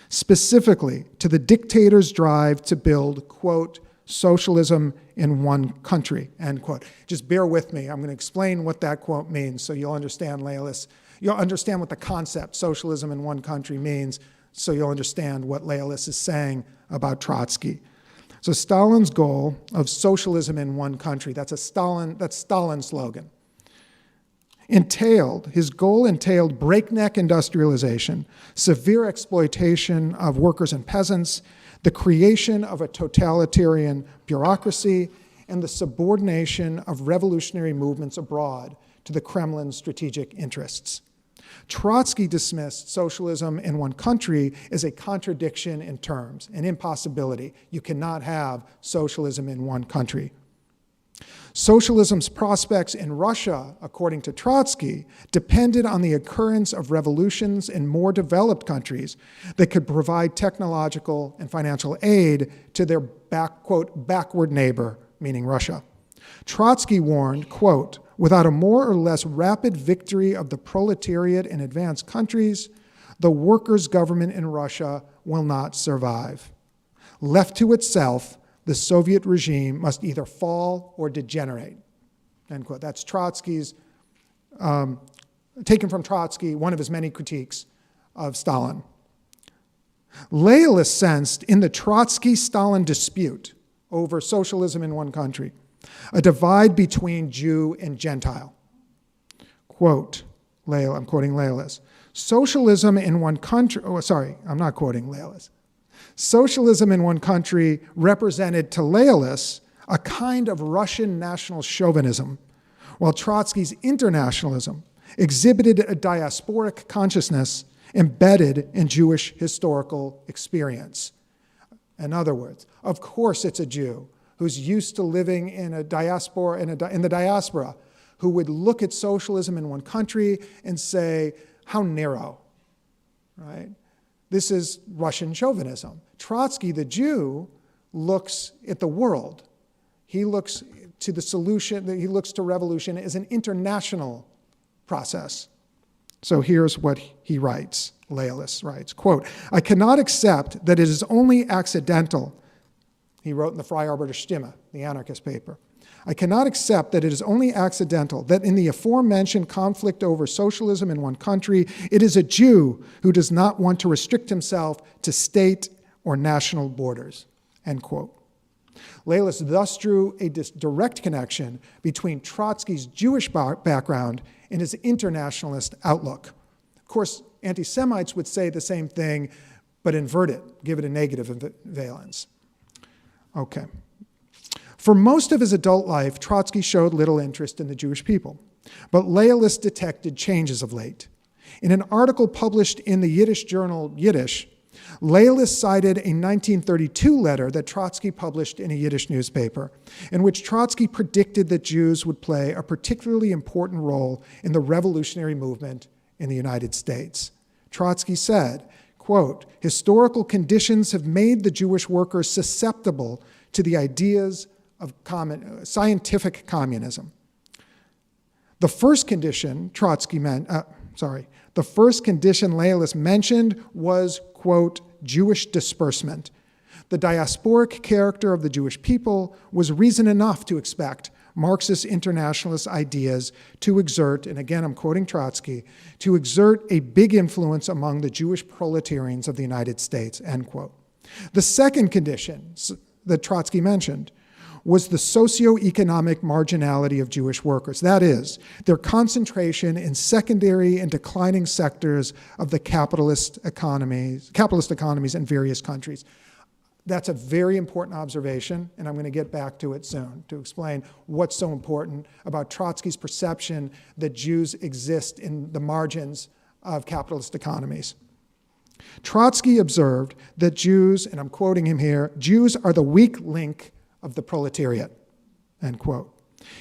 specifically to the dictator's drive to build, quote, socialism in one country, end quote. Just bear with me. I'm going to explain what that quote means so you'll understand Loyalists. You'll understand what the concept socialism in one country means so you'll understand what Loyalists is saying about Trotsky. So Stalin's goal of socialism in one country, that's Stalin's slogan, his goal entailed breakneck industrialization, severe exploitation of workers and peasants, the creation of a totalitarian bureaucracy, and the subordination of revolutionary movements abroad to the Kremlin's strategic interests. Trotsky dismissed socialism in one country as a contradiction in terms, an impossibility. You cannot have socialism in one country. Socialism's prospects in Russia, according to Trotsky, depended on the occurrence of revolutions in more developed countries that could provide technological and financial aid to their quote, backward neighbor, meaning Russia. Trotsky warned, quote, without a more or less rapid victory of the proletariat in advanced countries, the workers' government in Russia will not survive. Left to itself, the Soviet regime must either fall or degenerate, end quote. That's Trotsky's, taken from Trotsky, one of his many critiques of Stalin. Loyalists sensed in the Trotsky-Stalin dispute over socialism in one country a divide between Jew and Gentile. Quote, I'm quoting Loyalists. Socialism in one country, I'm not quoting Loyalists. Socialism in one country represented to Loyalists a kind of Russian national chauvinism, while Trotsky's internationalism exhibited a diasporic consciousness embedded in Jewish historical experience. In other words, of course it's a Jew who's used to living in a diaspora, in the diaspora, who would look at socialism in one country and say, how narrow, right? This is Russian chauvinism. Trotsky, the Jew, looks at the world. He looks to the solution, he looks to revolution as an international process. So here's what he writes, Loyalist writes, quote, I cannot accept that it is only accidental, he wrote in the Freie Arbeiterstimme, the anarchist paper, I cannot accept that it is only accidental that in the aforementioned conflict over socialism in one country, it is a Jew who does not want to restrict himself to state or national borders, end quote. Loyalists thus drew a direct connection between Trotsky's Jewish background and his internationalist outlook. Of course, anti-Semites would say the same thing, but invert it, give it a negative valence. Okay. For most of his adult life, Trotsky showed little interest in the Jewish people, but Loyalists detected changes of late. In an article published in the Yiddish journal Yiddish, Loyalists cited a 1932 letter that Trotsky published in a Yiddish newspaper, in which Trotsky predicted that Jews would play a particularly important role in the revolutionary movement in the United States. Trotsky said, quote, historical conditions have made the Jewish workers susceptible to the ideas of scientific communism. The first condition the first condition Loyalists mentioned was, quote, Jewish disbursement. The diasporic character of the Jewish people was reason enough to expect Marxist internationalist ideas to exert, and again I'm quoting Trotsky, to exert a big influence among the Jewish proletarians of the United States, end quote. The second condition that Trotsky mentioned was the socioeconomic marginality of Jewish workers. That is, their concentration in secondary and declining sectors of the capitalist economies in various countries. That's a very important observation, and I'm going to get back to it soon to explain what's so important about Trotsky's perception that Jews exist in the margins of capitalist economies. Trotsky observed that Jews, and I'm quoting him here, Jews are the weak link of the proletariat, end quote.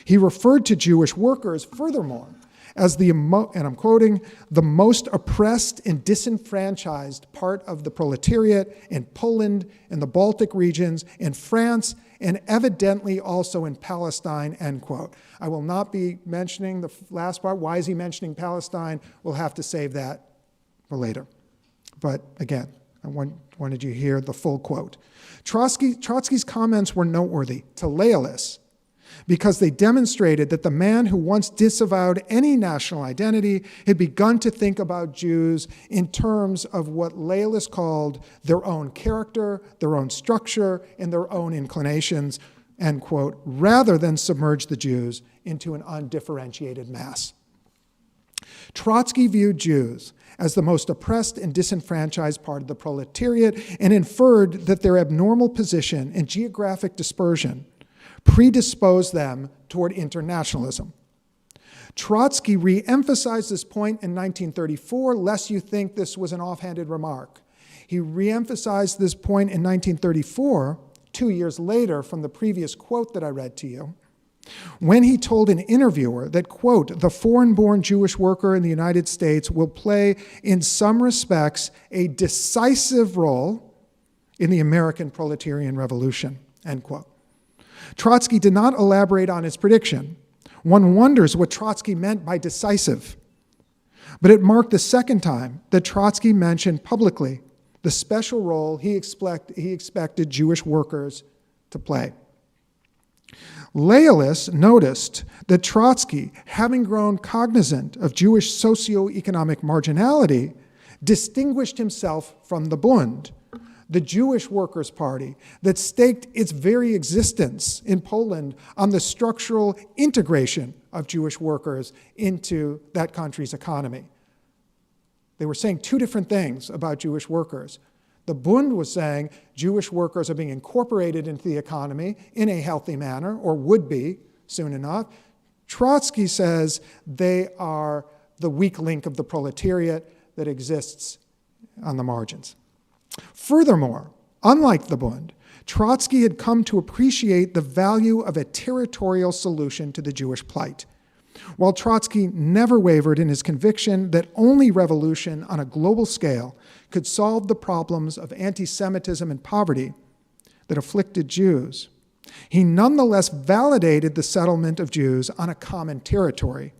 He referred to Jewish workers, furthermore, as the, and I'm quoting, the most oppressed and disenfranchised part of the proletariat in Poland, in the Baltic regions, in France, and evidently also in Palestine, end quote. I will not be mentioning the last part. Why is he mentioning Palestine? We'll have to save that for later. But again, I wanted you to hear the full quote. Trotsky's comments were noteworthy to loyalists because they demonstrated that the man who once disavowed any national identity had begun to think about Jews in terms of what loyalists called their own character, their own structure, and their own inclinations, end quote, rather than submerge the Jews into an undifferentiated mass. Trotsky viewed Jews as the most oppressed and disenfranchised part of the proletariat and inferred that their abnormal position and geographic dispersion predisposed them toward internationalism. Trotsky re-emphasized this point in 1934, lest you think this was an offhanded remark. He re-emphasized this point in 1934, 2 years later from the previous quote that I read to you, when he told an interviewer that, quote, the foreign-born Jewish worker in the United States will play, in some respects, a decisive role in the American proletarian revolution, end quote. Trotsky did not elaborate on his prediction. One wonders what Trotsky meant by decisive. But it marked the second time that Trotsky mentioned publicly the special role he expected Jewish workers to play. Loyalists noticed that Trotsky, having grown cognizant of Jewish socioeconomic marginality, distinguished himself from the Bund, the Jewish Workers' Party that staked its very existence in Poland on the structural integration of Jewish workers into that country's economy. They were saying two different things about Jewish workers. The Bund was saying Jewish workers are being incorporated into the economy in a healthy manner, or would be soon enough. Trotsky says they are the weak link of the proletariat that exists on the margins. Furthermore, unlike the Bund, Trotsky had come to appreciate the value of a territorial solution to the Jewish plight. While Trotsky never wavered in his conviction that only revolution on a global scale could solve the problems of anti-Semitism and poverty that afflicted Jews, he nonetheless validated the settlement of Jews on a common territory.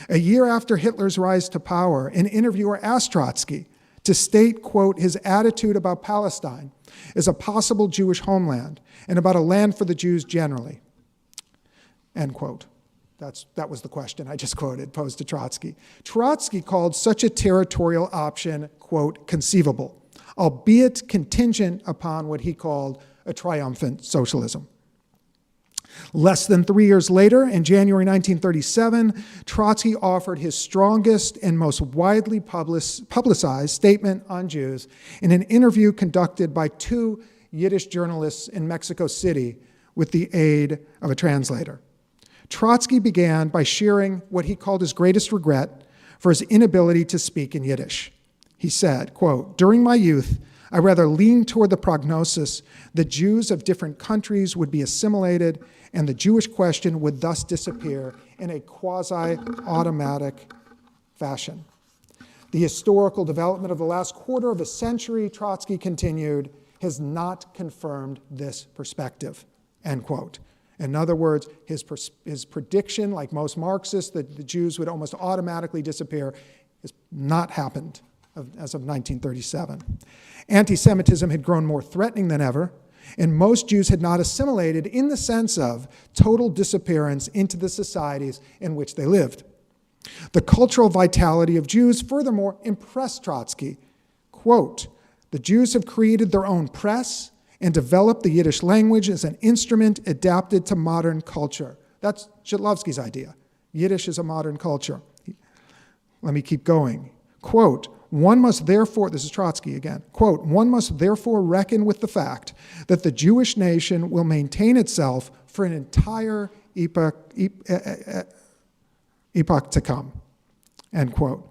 A year after Hitler's rise to power, an interviewer asked Trotsky to state, quote, his attitude about Palestine as a possible Jewish homeland and about a land for the Jews generally, end quote. That was the question I just quoted, posed to Trotsky. Trotsky called such a territorial option, quote, conceivable, albeit contingent upon what he called a triumphant socialism. Less than 3 years later, in January 1937, Trotsky offered his strongest and most widely publicized statement on Jews in an interview conducted by two Yiddish journalists in Mexico City with the aid of a translator. Trotsky began by sharing what he called his greatest regret for his inability to speak in Yiddish. He said, quote, during my youth, I rather leaned toward the prognosis that Jews of different countries would be assimilated and the Jewish question would thus disappear in a quasi-automatic fashion. The historical development of the last quarter of a century, Trotsky continued, has not confirmed this perspective, end quote. In other words, his prediction, like most Marxists, that the Jews would almost automatically disappear, has not happened as of 1937. Anti-Semitism had grown more threatening than ever, and most Jews had not assimilated in the sense of total disappearance into the societies in which they lived. The cultural vitality of Jews furthermore impressed Trotsky. Quote, "The Jews have created their own press and developed the Yiddish language as an instrument adapted to modern culture." That's Zhitlowsky's idea. Yiddish is a modern culture. Let me keep going. Quote, "One must therefore," this is Trotsky again, quote, "one must therefore reckon with the fact that the Jewish nation will maintain itself for an entire epoch to come," end quote.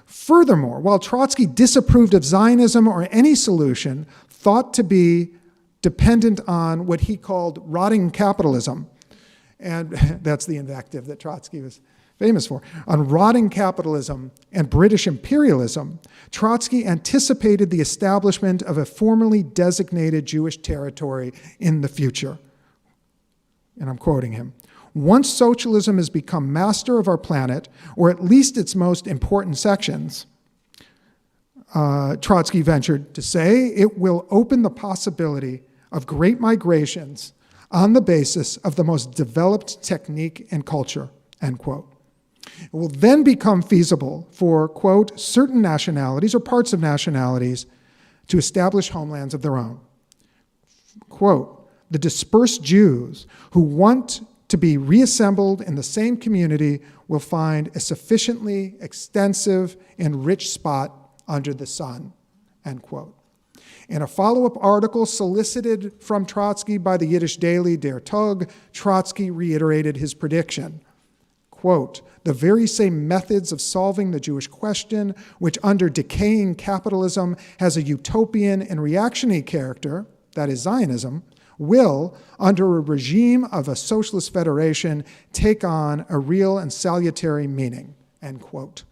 Furthermore, while Trotsky disapproved of Zionism or any solution thought to be dependent on what he called rotting capitalism, and that's the invective that Trotsky was famous for, on rotting capitalism and British imperialism, Trotsky anticipated the establishment of a formally designated Jewish territory in the future. And I'm quoting him. "Once socialism has become master of our planet, or at least its most important sections," Trotsky ventured to say, "it will open the possibility of great migrations on the basis of the most developed technique and culture," end quote. It will then become feasible for, quote, "certain nationalities or parts of nationalities to establish homelands of their own." Quote, "The dispersed Jews who want to be reassembled in the same community will find a sufficiently extensive and rich spot under the sun," end quote. In a follow-up article solicited from Trotsky by the Yiddish daily Der Tag, Trotsky reiterated his prediction. Quote, "The very same methods of solving the Jewish question, which under decaying capitalism has a utopian and reactionary character, that is Zionism, will, under a regime of a socialist federation, take on a real and salutary meaning," end quote.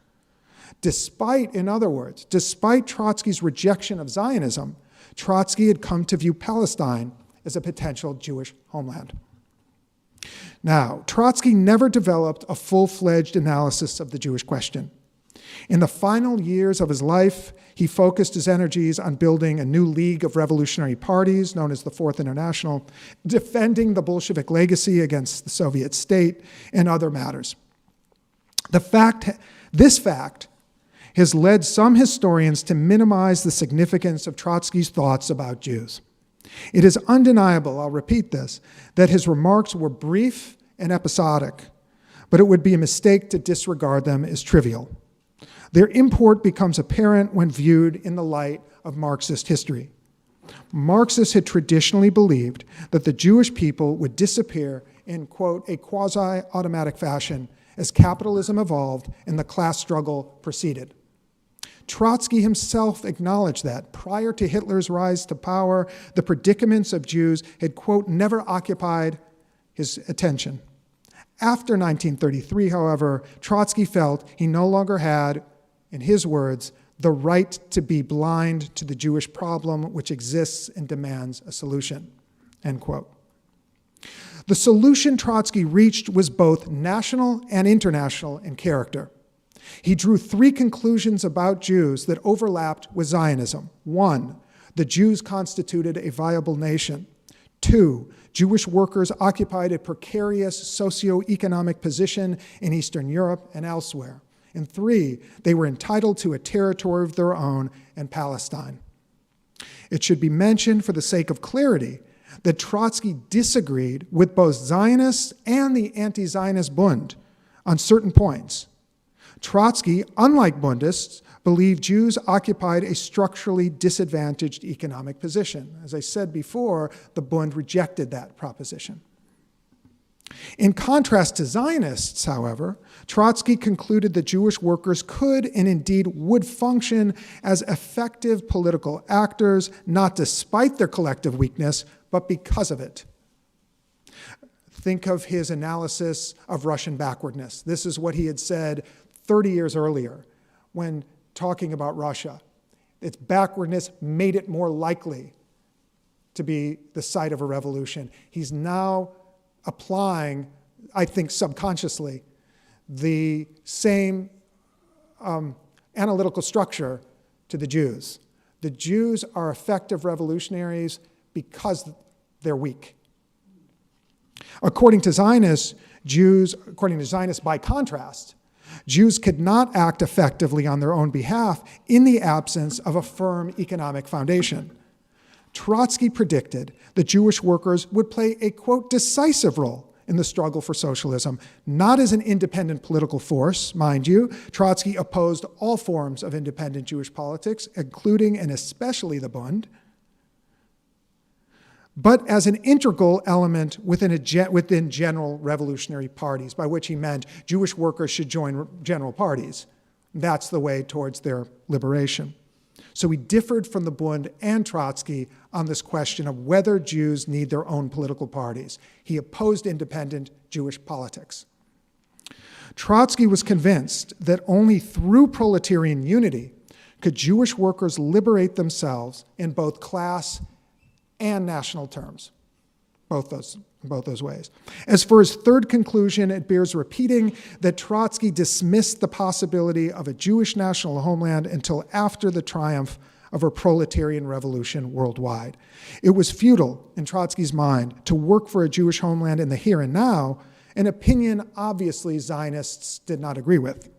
Despite, in other words, despite Trotsky's rejection of Zionism, Trotsky had come to view Palestine as a potential Jewish homeland. Now, Trotsky never developed a full-fledged analysis of the Jewish question. In the final years of his life, he focused his energies on building a new league of revolutionary parties, known as the Fourth International, defending the Bolshevik legacy against the Soviet state, and other matters. This fact has led some historians to minimize the significance of Trotsky's thoughts about Jews. It is undeniable, I'll repeat this, that his remarks were brief and episodic, but it would be a mistake to disregard them as trivial. Their import becomes apparent when viewed in the light of Marxist history. Marxists had traditionally believed that the Jewish people would disappear in, quote, "a quasi-automatic fashion" as capitalism evolved and the class struggle proceeded. Trotsky himself acknowledged that prior to Hitler's rise to power, the predicaments of Jews had, quote, "never occupied his attention." After 1933, however, Trotsky felt he no longer had, in his words, "the right to be blind to the Jewish problem which exists and demands a solution," end quote. The solution Trotsky reached was both national and international in character. He drew three conclusions about Jews that overlapped with Zionism. One, the Jews constituted a viable nation. Two, Jewish workers occupied a precarious socioeconomic position in Eastern Europe and elsewhere. And three, they were entitled to a territory of their own in Palestine. It should be mentioned for the sake of clarity that Trotsky disagreed with both Zionists and the anti-Zionist Bund on certain points. Trotsky, unlike Bundists, believed Jews occupied a structurally disadvantaged economic position. As I said before, the Bund rejected that proposition. In contrast to Zionists, however, Trotsky concluded that Jewish workers could and indeed would function as effective political actors, not despite their collective weakness, but because of it. Think of his analysis of Russian backwardness. This is what he had said 30 years earlier when talking about Russia. Its backwardness made it more likely to be the site of a revolution. He's now applying, I think subconsciously, the same analytical structure to the Jews. The Jews are effective revolutionaries because they're weak. According to Zionists, by contrast, Jews could not act effectively on their own behalf in the absence of a firm economic foundation. Trotsky predicted that Jewish workers would play a, quote, decisive role in the struggle for socialism, not as an independent political force, mind you. Trotsky opposed all forms of independent Jewish politics, including and especially the Bund, but as an integral element within general revolutionary parties, by which he meant Jewish workers should join general parties. That's the way towards their liberation. So he differed from the Bund and Trotsky on this question of whether Jews need their own political parties. He opposed independent Jewish politics. Trotsky was convinced that only through proletarian unity could Jewish workers liberate themselves in both class and national terms, both those ways. As for his third conclusion, it bears repeating that Trotsky dismissed the possibility of a Jewish national homeland until after the triumph of a proletarian revolution worldwide. It was futile, in Trotsky's mind, to work for a Jewish homeland in the here and now, an opinion obviously Zionists did not agree with.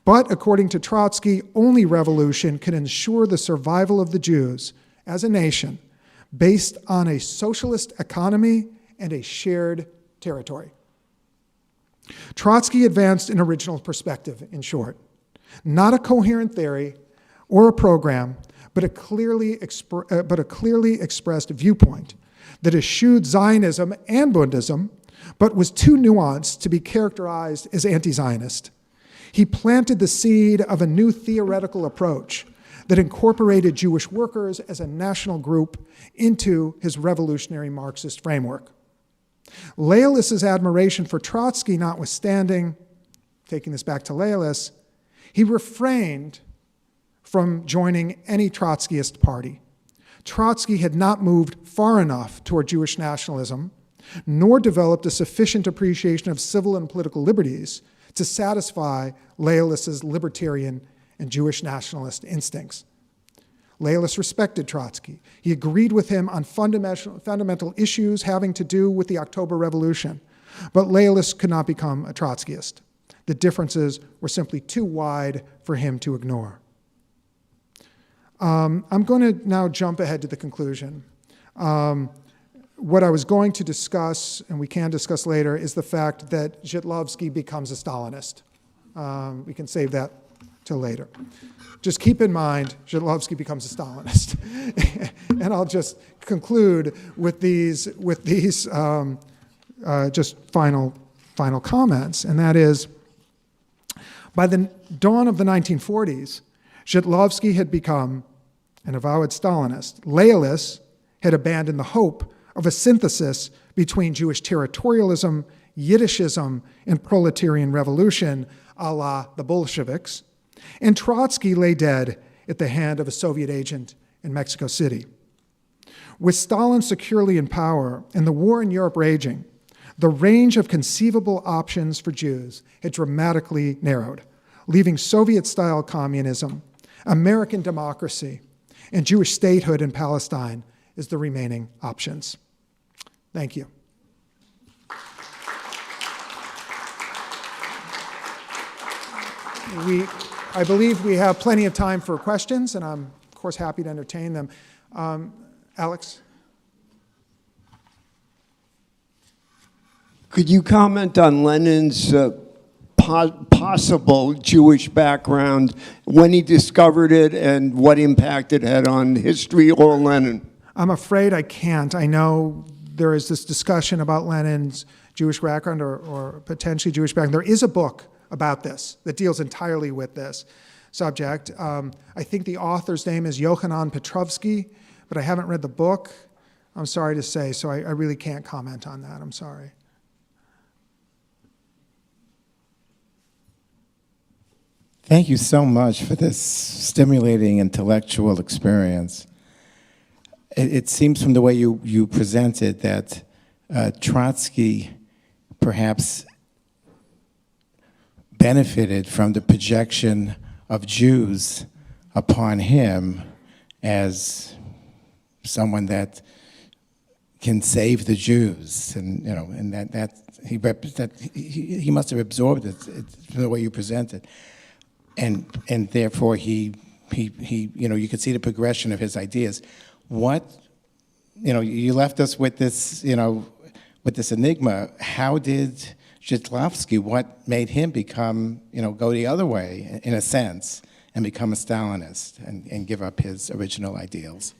But according to Trotsky, only revolution could ensure the survival of the Jews as a nation based on a socialist economy and a shared territory. Trotsky advanced an original perspective, in short. Not a coherent theory or a program, but a clearly expressed viewpoint that eschewed Zionism and Bundism, but was too nuanced to be characterized as anti-Zionist. He planted the seed of a new theoretical approach that incorporated Jewish workers as a national group into his revolutionary Marxist framework. Loyalists' admiration for Trotsky notwithstanding, taking this back to Loyalists, he refrained from joining any Trotskyist party. Trotsky had not moved far enough toward Jewish nationalism, nor developed a sufficient appreciation of civil and political liberties to satisfy Loyalists' libertarian and Jewish nationalist instincts. Loyalists respected Trotsky. He agreed with him on fundamental issues having to do with the October Revolution, but Loyalists could not become a Trotskyist. The differences were simply too wide for him to ignore. I'm going to now jump ahead to the conclusion. What I was going to discuss, and we can discuss later, is the fact that Zhitlowsky becomes a Stalinist. We can save that till later. Just keep in mind, Zhitlowsky becomes a Stalinist. And I'll just conclude with these just final comments, and that is, by the dawn of the 1940s, Zhitlowsky had become an avowed Stalinist. Loyalists had abandoned the hope of a synthesis between Jewish territorialism, Yiddishism, and proletarian revolution, a la the Bolsheviks, and Trotsky lay dead at the hand of a Soviet agent in Mexico City. With Stalin securely in power and the war in Europe raging, the range of conceivable options for Jews had dramatically narrowed, leaving Soviet-style communism, American democracy, and Jewish statehood in Palestine as the remaining options. Thank you. I believe we have plenty of time for questions, and I'm, of course, happy to entertain them. Alex? Could you comment on Lenin's possible Jewish background, when he discovered it, and what impact it had on history or Lenin? I'm afraid I can't. I know there is this discussion about Lenin's Jewish background or potentially Jewish background. There is a book about this that deals entirely with this subject. I think the author's name is Yochanan Petrovsky, but I haven't read the book, I'm sorry to say, so I really can't comment on that. I'm sorry. Thank you so much for this stimulating intellectual experience. It seems from the way you presented that Trotsky perhaps benefited from the projection of Jews, upon him as someone that can save the Jews, and and that he must have absorbed it from the way you present it, and therefore he you could see the progression of his ideas. What you left us with this with this enigma. How did Zhitlowsky, what made him become go the other way in a sense and become a Stalinist and give up his original ideals?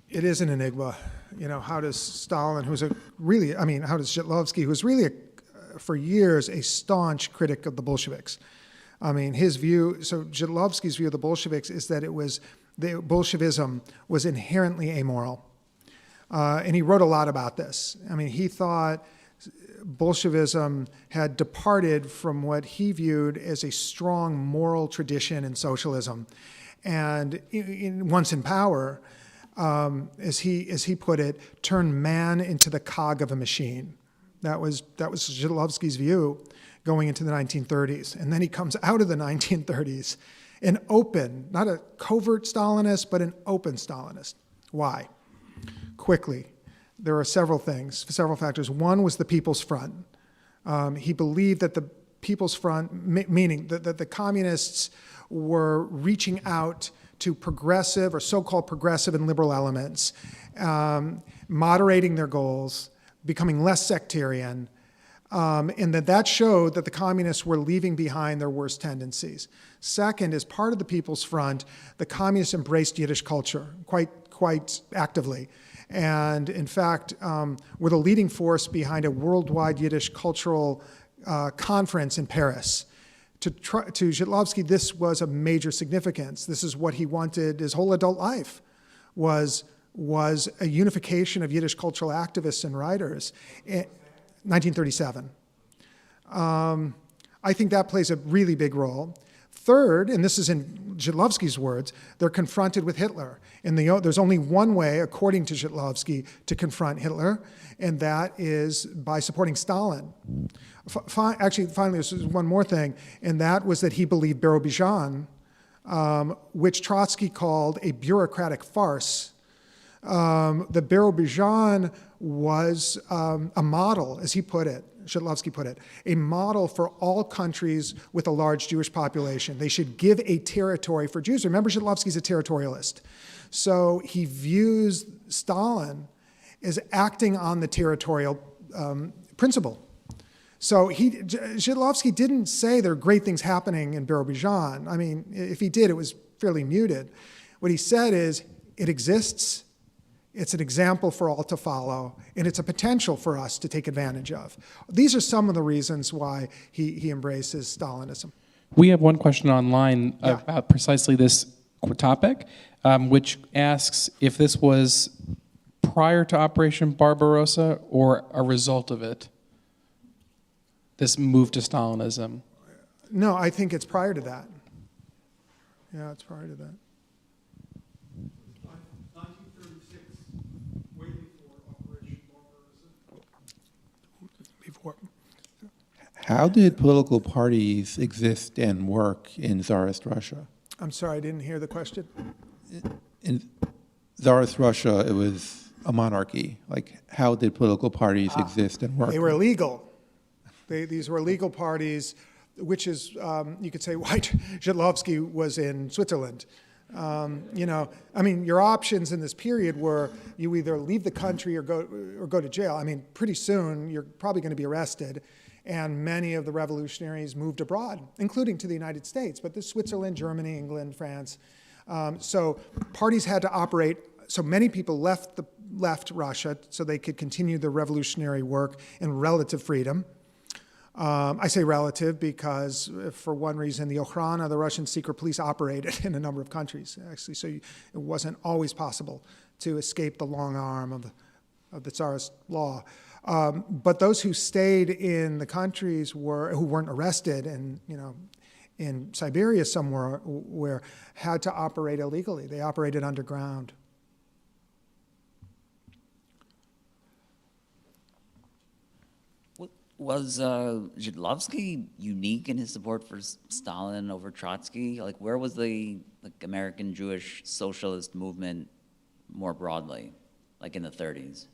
It is an enigma. How does Stalin, how does Zhitlowsky, who's really, for years, a staunch critic of the Bolsheviks. His view, so Zhitlowsky's view of the Bolsheviks is that Bolshevism was inherently amoral. And he wrote a lot about this. He thought Bolshevism had departed from what he viewed as a strong moral tradition in socialism. And once in power, as he put it, turn man into the cog of a machine. That was Zhitlowsky's view going into the 1930s. And then he comes out of the 1930s an open, not a covert Stalinist, but an open Stalinist. Why? Quickly, there are several factors. One was the People's Front. He believed that the People's Front, meaning that the communists were reaching out to progressive or so-called progressive and liberal elements, moderating their goals, becoming less sectarian, and that showed that the communists were leaving behind their worst tendencies. Second, as part of the People's Front, the communists embraced Yiddish culture quite actively, and in fact were the leading force behind a worldwide Yiddish cultural conference in Paris. To Zhitlowsky, this was a major significance. This is what he wanted his whole adult life, was a unification of Yiddish cultural activists and writers. 1937. I think that plays a really big role. Third, and this is in Zhitlowsky's words, they're confronted with Hitler. And there's only one way, according to Zhitlowsky, to confront Hitler, and that is by supporting Stalin. Finally, there's one more thing, and that was that he believed Birobidzhan, which Trotsky called a bureaucratic farce. The Birobidzhan was a model, as he put it, Zhitlowsky put it, a model for all countries with a large Jewish population. They should give a territory for Jews. Remember, Zhitlowsky's a territorialist. So he views Stalin as acting on the territorial principle. So Zhitlowsky didn't say there are great things happening in Birobidzhan. If he did, it was fairly muted. What he said is, it exists, it's an example for all to follow, and it's a potential for us to take advantage of. These are some of the reasons why he embraces Stalinism. We have one question online about precisely this topic, which asks if this was prior to Operation Barbarossa or a result of it, this move to Stalinism. No, I think it's prior to that. Yeah, it's prior to that. 1936, way before Operation Barbarossa. Before. How did political parties exist and work in Tsarist Russia? I'm sorry, I didn't hear the question. In Tsarist Russia, it was a monarchy. Like, how did political parties exist and work? They were illegal. These were illegal parties, which is, you could say, why Zhitlowsky was in Switzerland. Your options in this period were you either leave the country or go to jail. Pretty soon you're probably going to be arrested, and many of the revolutionaries moved abroad, including to the United States, but there's Switzerland, Germany, England, France. So parties had to operate. So many people left Russia so they could continue their revolutionary work in relative freedom. I say relative because, for one reason, the Okhrana, the Russian secret police, operated in a number of countries, actually, so it wasn't always possible to escape the long arm of the Tsarist law. But those who stayed in the countries who weren't arrested and, in Siberia somewhere, where had to operate illegally. They operated underground. Was Zhitlowsky unique in his support for Stalin over Trotsky? Like, where was the American Jewish socialist movement more broadly, like in the 30s?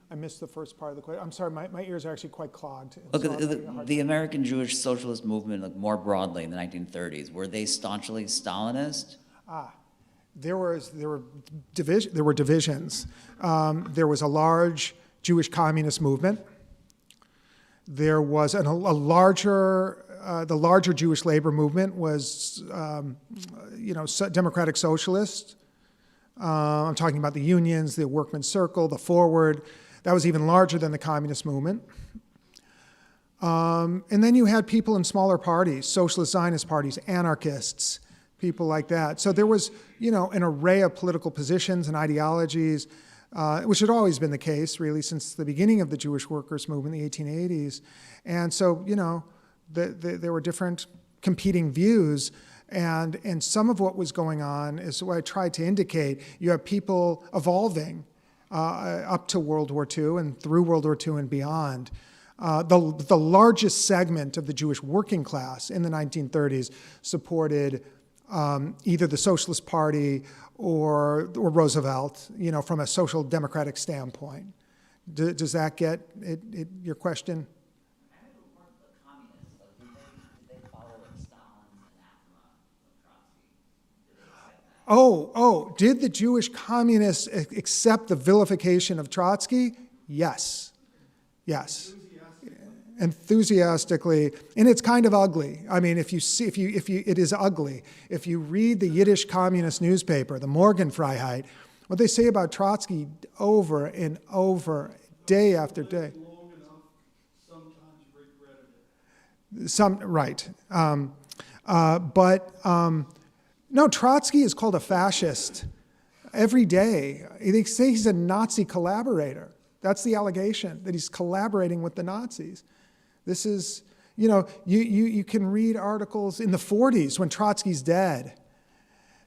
I missed the first part of the question. I'm sorry, my ears are actually quite clogged. Look, So I'm having a hard the time. American Jewish socialist movement, like more broadly in the 1930s, were they staunchly Stalinist? There were divisions. There was a large Jewish communist movement. There was the larger Jewish labor movement was, democratic socialist. I'm talking about the unions, the Workmen's Circle, the Forward. That was even larger than the communist movement. And then you had people in smaller parties, socialist Zionist parties, anarchists, people like that. So there was, an array of political positions and ideologies, which had always been the case, really, since the beginning of the Jewish workers' movement in the 1880s. And so, there were different competing views. And some of what was going on is what I tried to indicate. You have people evolving up to World War II and through World War II and beyond. The largest segment of the Jewish working class in the 1930s supported either the Socialist Party or Roosevelt, from a social democratic standpoint. Does that get your question? Did the Jewish communists accept the vilification of Trotsky? Yes. Enthusiastically, and it's kind of ugly. I mean, it is ugly. If you read the Yiddish communist newspaper, the Morgenfreiheit, what they say about Trotsky over and over, day after day. Long enough, sometimes regretted it. No, Trotsky is called a fascist every day. They say he's a Nazi collaborator. That's the allegation, that he's collaborating with the Nazis. This is, you can read articles in the 40s when Trotsky's dead.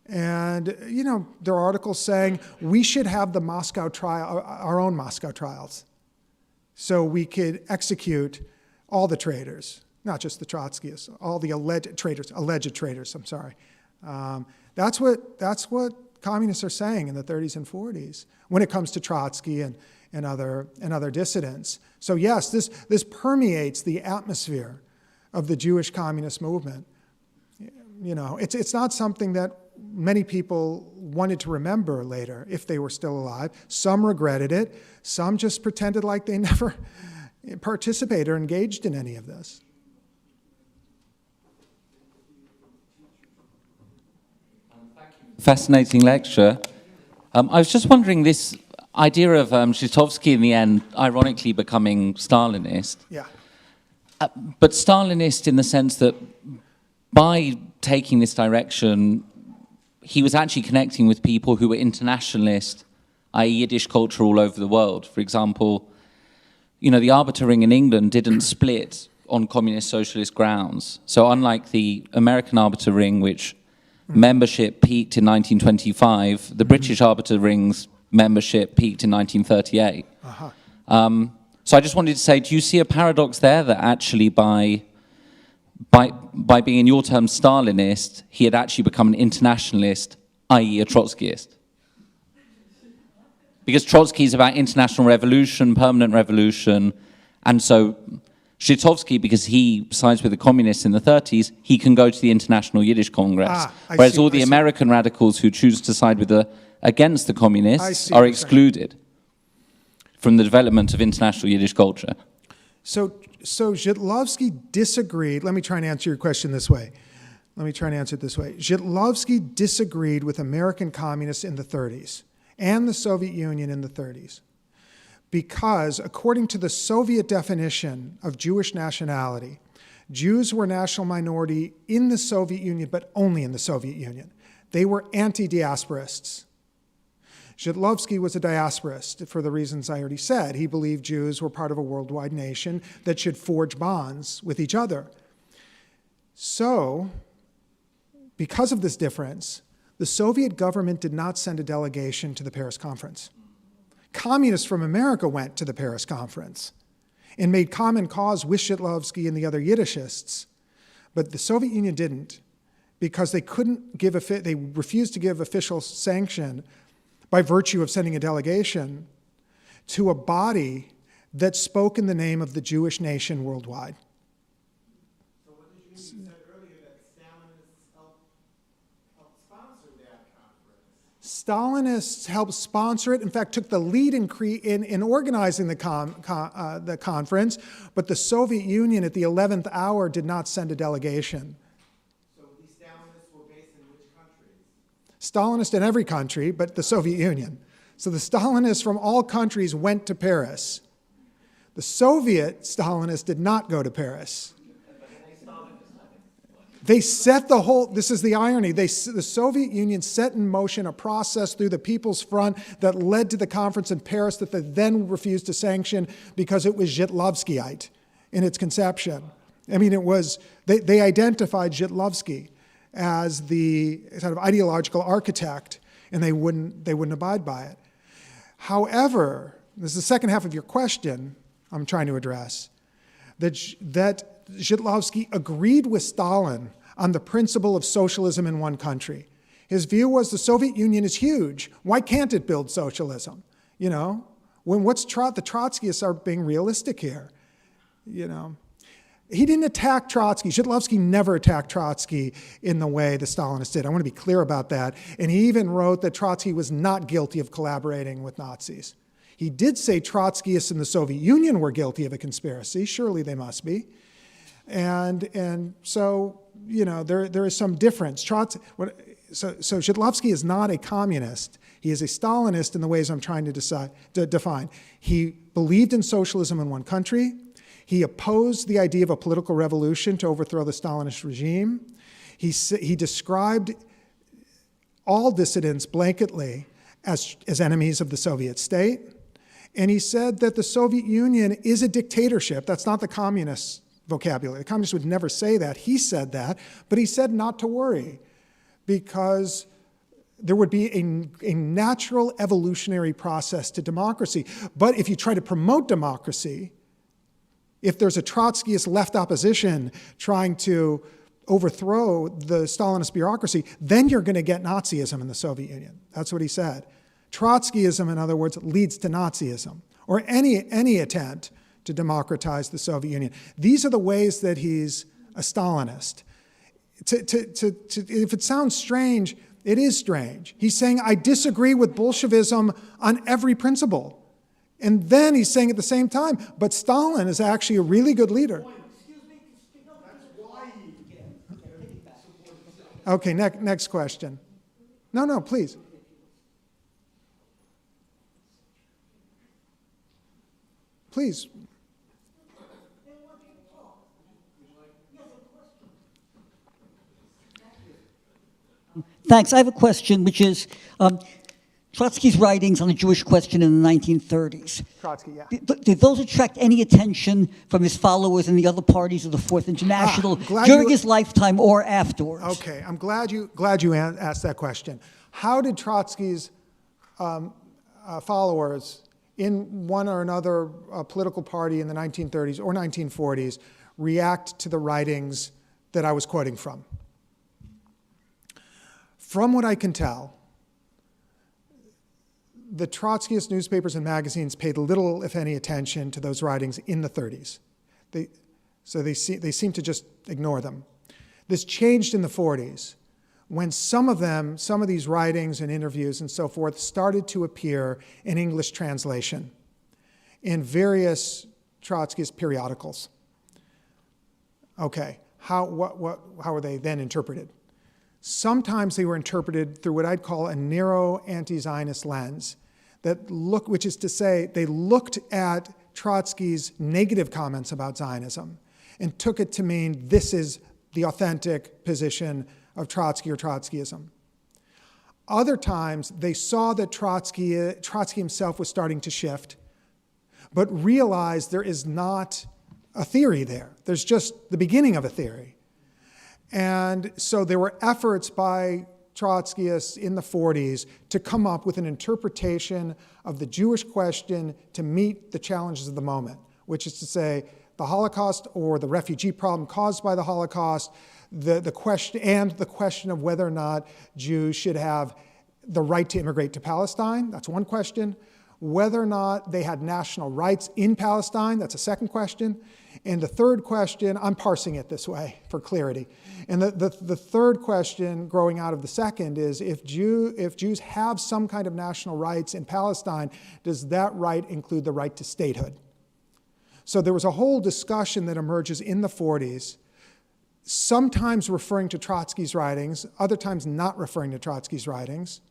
And, there are articles saying we should have the Moscow trial, our own Moscow trials, so we could execute all the traitors, not just the Trotskyists, all the alleged traitors, I'm sorry. That's what communists are saying in the 30s and 40s when it comes to Trotsky and other dissidents. So yes, this permeates the atmosphere of the Jewish communist movement. It's not something that many people wanted to remember later if they were still alive. Some regretted it. Some just pretended like they never participated or engaged in any of this. Fascinating lecture. I was just wondering, this idea of Zhitlowsky in the end ironically becoming Stalinist. Yeah. But Stalinist in the sense that by taking this direction, he was actually connecting with people who were internationalist, i.e. Yiddish culture all over the world. For example, the Arbeiterring in England didn't split on communist socialist grounds. So unlike the American Arbeiterring, which membership peaked in 1925, the British Arbeiterring's membership peaked in 1938. So I just wanted to say, do you see a paradox there that actually by being, in your terms, Stalinist, he had actually become an internationalist, i.e. a Trotskyist? Because Trotsky is about international revolution, permanent revolution, and so Zhitlowsky, because he sides with the communists in the 30s, he can go to the International Yiddish Congress. Whereas all the American radicals who choose to side with against the communists are excluded from the development of international Yiddish culture. So Zhitlowsky disagreed. Let me try and answer your question this way. Zhitlowsky disagreed with American communists in the 30s and the Soviet Union in the 30s because, according to the Soviet definition of Jewish nationality, Jews were a national minority in the Soviet Union, but only in the Soviet Union. They were anti-diasporists. Zhitlowsky was a diasporist for the reasons I already said. He believed Jews were part of a worldwide nation that should forge bonds with each other. So, because of this difference, the Soviet government did not send a delegation to the Paris Conference. Communists from America went to the Paris Conference. and made common cause with Zhitlowsky and the other Yiddishists. But the Soviet Union didn't, because they they refused to give official sanction by virtue of sending a delegation to a body that spoke in the name of the Jewish nation worldwide. So what did you mean? You said earlier that Stalinists helped sponsor that conference. Stalinists helped sponsor it, in fact, took the lead in organizing the conference, but the Soviet Union at the 11th hour did not send a delegation. So these Stalinists were based in which countries? Stalinists in every country, but the Soviet Union. So the Stalinists from all countries went to Paris. The Soviet Stalinists did not go to Paris. They set the whole, this is the irony, the Soviet Union set in motion a process through the People's Front that led to the conference in Paris that they then refused to sanction because it was Zhitlowskyite in its conception. I mean, it was, they identified Zhitlowsky as the sort of ideological architect, and they wouldn't abide by it. However, this is the second half of your question I'm trying to address, that Zhitlowsky agreed with Stalin on the principle of socialism in one country. His view was the Soviet Union is huge. Why can't it build socialism? You know, when the Trotskyists are being realistic here, you know. He didn't attack Trotsky. Zhitlowsky never attacked Trotsky in the way the Stalinists did. I want to be clear about that. And he even wrote that Trotsky was not guilty of collaborating with Nazis. He did say Trotskyists in the Soviet Union were guilty of a conspiracy. Surely they must be. And so, you know, there is some difference. So Zhitlowsky is not a communist. He is a Stalinist in the ways I'm trying to define. He believed in socialism in one country. He opposed the idea of a political revolution to overthrow the Stalinist regime. He described all dissidents blanketly as enemies of the Soviet state. And he said that the Soviet Union is a dictatorship. That's not the communist vocabulary. The communists would never say that. He said that, but he said not to worry because there would be a natural evolutionary process to democracy. But if you try to promote democracy, if there's a Trotskyist left opposition trying to overthrow the Stalinist bureaucracy, then you're going to get Nazism in the Soviet Union. That's what he said. Trotskyism, in other words, leads to Nazism, or any attempt to democratize the Soviet Union. These are the ways that he's a Stalinist. If it sounds strange, it is strange. He's saying, I disagree with Bolshevism on every principle. And then he's saying at the same time, but Stalin is actually a really good leader. Okay, next question. No, please. Please. Thanks. I have a question, which is Trotsky's writings on the Jewish question in the 1930s. Trotsky, yeah. Did those attract any attention from his followers in the other parties of the Fourth International during his lifetime or afterwards? Okay, I'm glad you asked that question. How did Trotsky's followers in one or another political party in the 1930s or 1940s react to the writings that I was quoting from? From what I can tell, the Trotskyist newspapers and magazines paid little, if any, attention to those writings in the 30s. So they seem to just ignore them. This changed in the 40s when some of these writings and interviews and so forth started to appear in English translation in various Trotskyist periodicals. Okay, how were they then interpreted? Sometimes they were interpreted through what I'd call a narrow anti-Zionist lens, which is to say, they looked at Trotsky's negative comments about Zionism and took it to mean this is the authentic position of Trotsky or Trotskyism. Other times, they saw that Trotsky himself was starting to shift, but realized there is not a theory there. There's just the beginning of a theory. And so there were efforts by Trotskyists in the 40s to come up with an interpretation of the Jewish question to meet the challenges of the moment, which is to say the Holocaust or the refugee problem caused by the Holocaust, the question of whether or not Jews should have the right to immigrate to Palestine. That's one question. Whether or not they had national rights in Palestine, that's a second question. And the third question, I'm parsing it this way for clarity. And the third question growing out of the second is if Jews have some kind of national rights in Palestine, does that right include the right to statehood? So there was a whole discussion that emerges in the 40s, sometimes referring to Trotsky's writings, other times not referring to Trotsky's writings,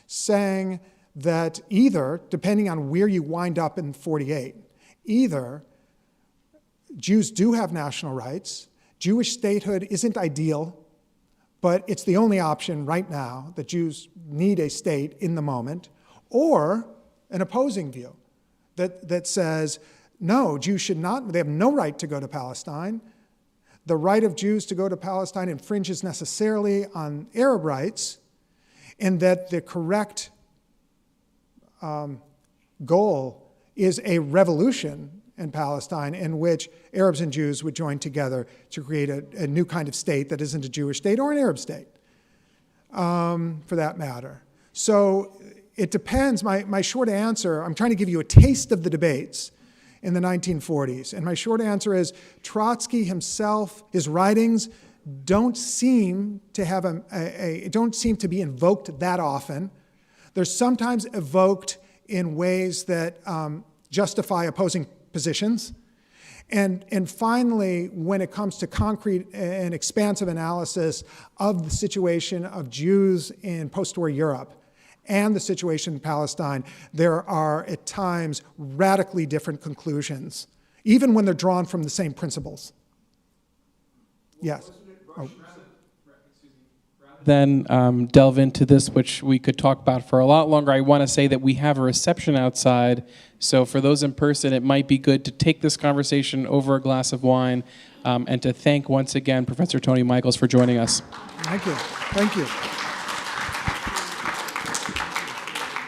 saying that either, depending on where you wind up in 48, either Jews do have national rights, Jewish statehood isn't ideal, but it's the only option right now, that Jews need a state in the moment, or an opposing view that says, no, Jews should not, they have no right to go to Palestine. The right of Jews to go to Palestine infringes necessarily on Arab rights, and that the correct goal is a revolution in Palestine in which Arabs and Jews would join together to create a new kind of state that isn't a Jewish state or an Arab state, for that matter. So it depends. My short answer, I'm trying to give you a taste of the debates in the 1940s. And my short answer is Trotsky himself, his writings don't seem to have don't seem to be invoked that often. They're sometimes evoked in ways that justify opposing positions. And finally, when it comes to concrete and expansive analysis of the situation of Jews in post-war Europe and the situation in Palestine, there are at times radically different conclusions, even when they're drawn from the same principles. Yes. Oh. Then delve into this, which we could talk about for a lot longer. I want to say that we have a reception outside, so for those in person, it might be good to take this conversation over a glass of wine, and to thank once again Professor Tony Michels for joining us. Thank you. Thank you.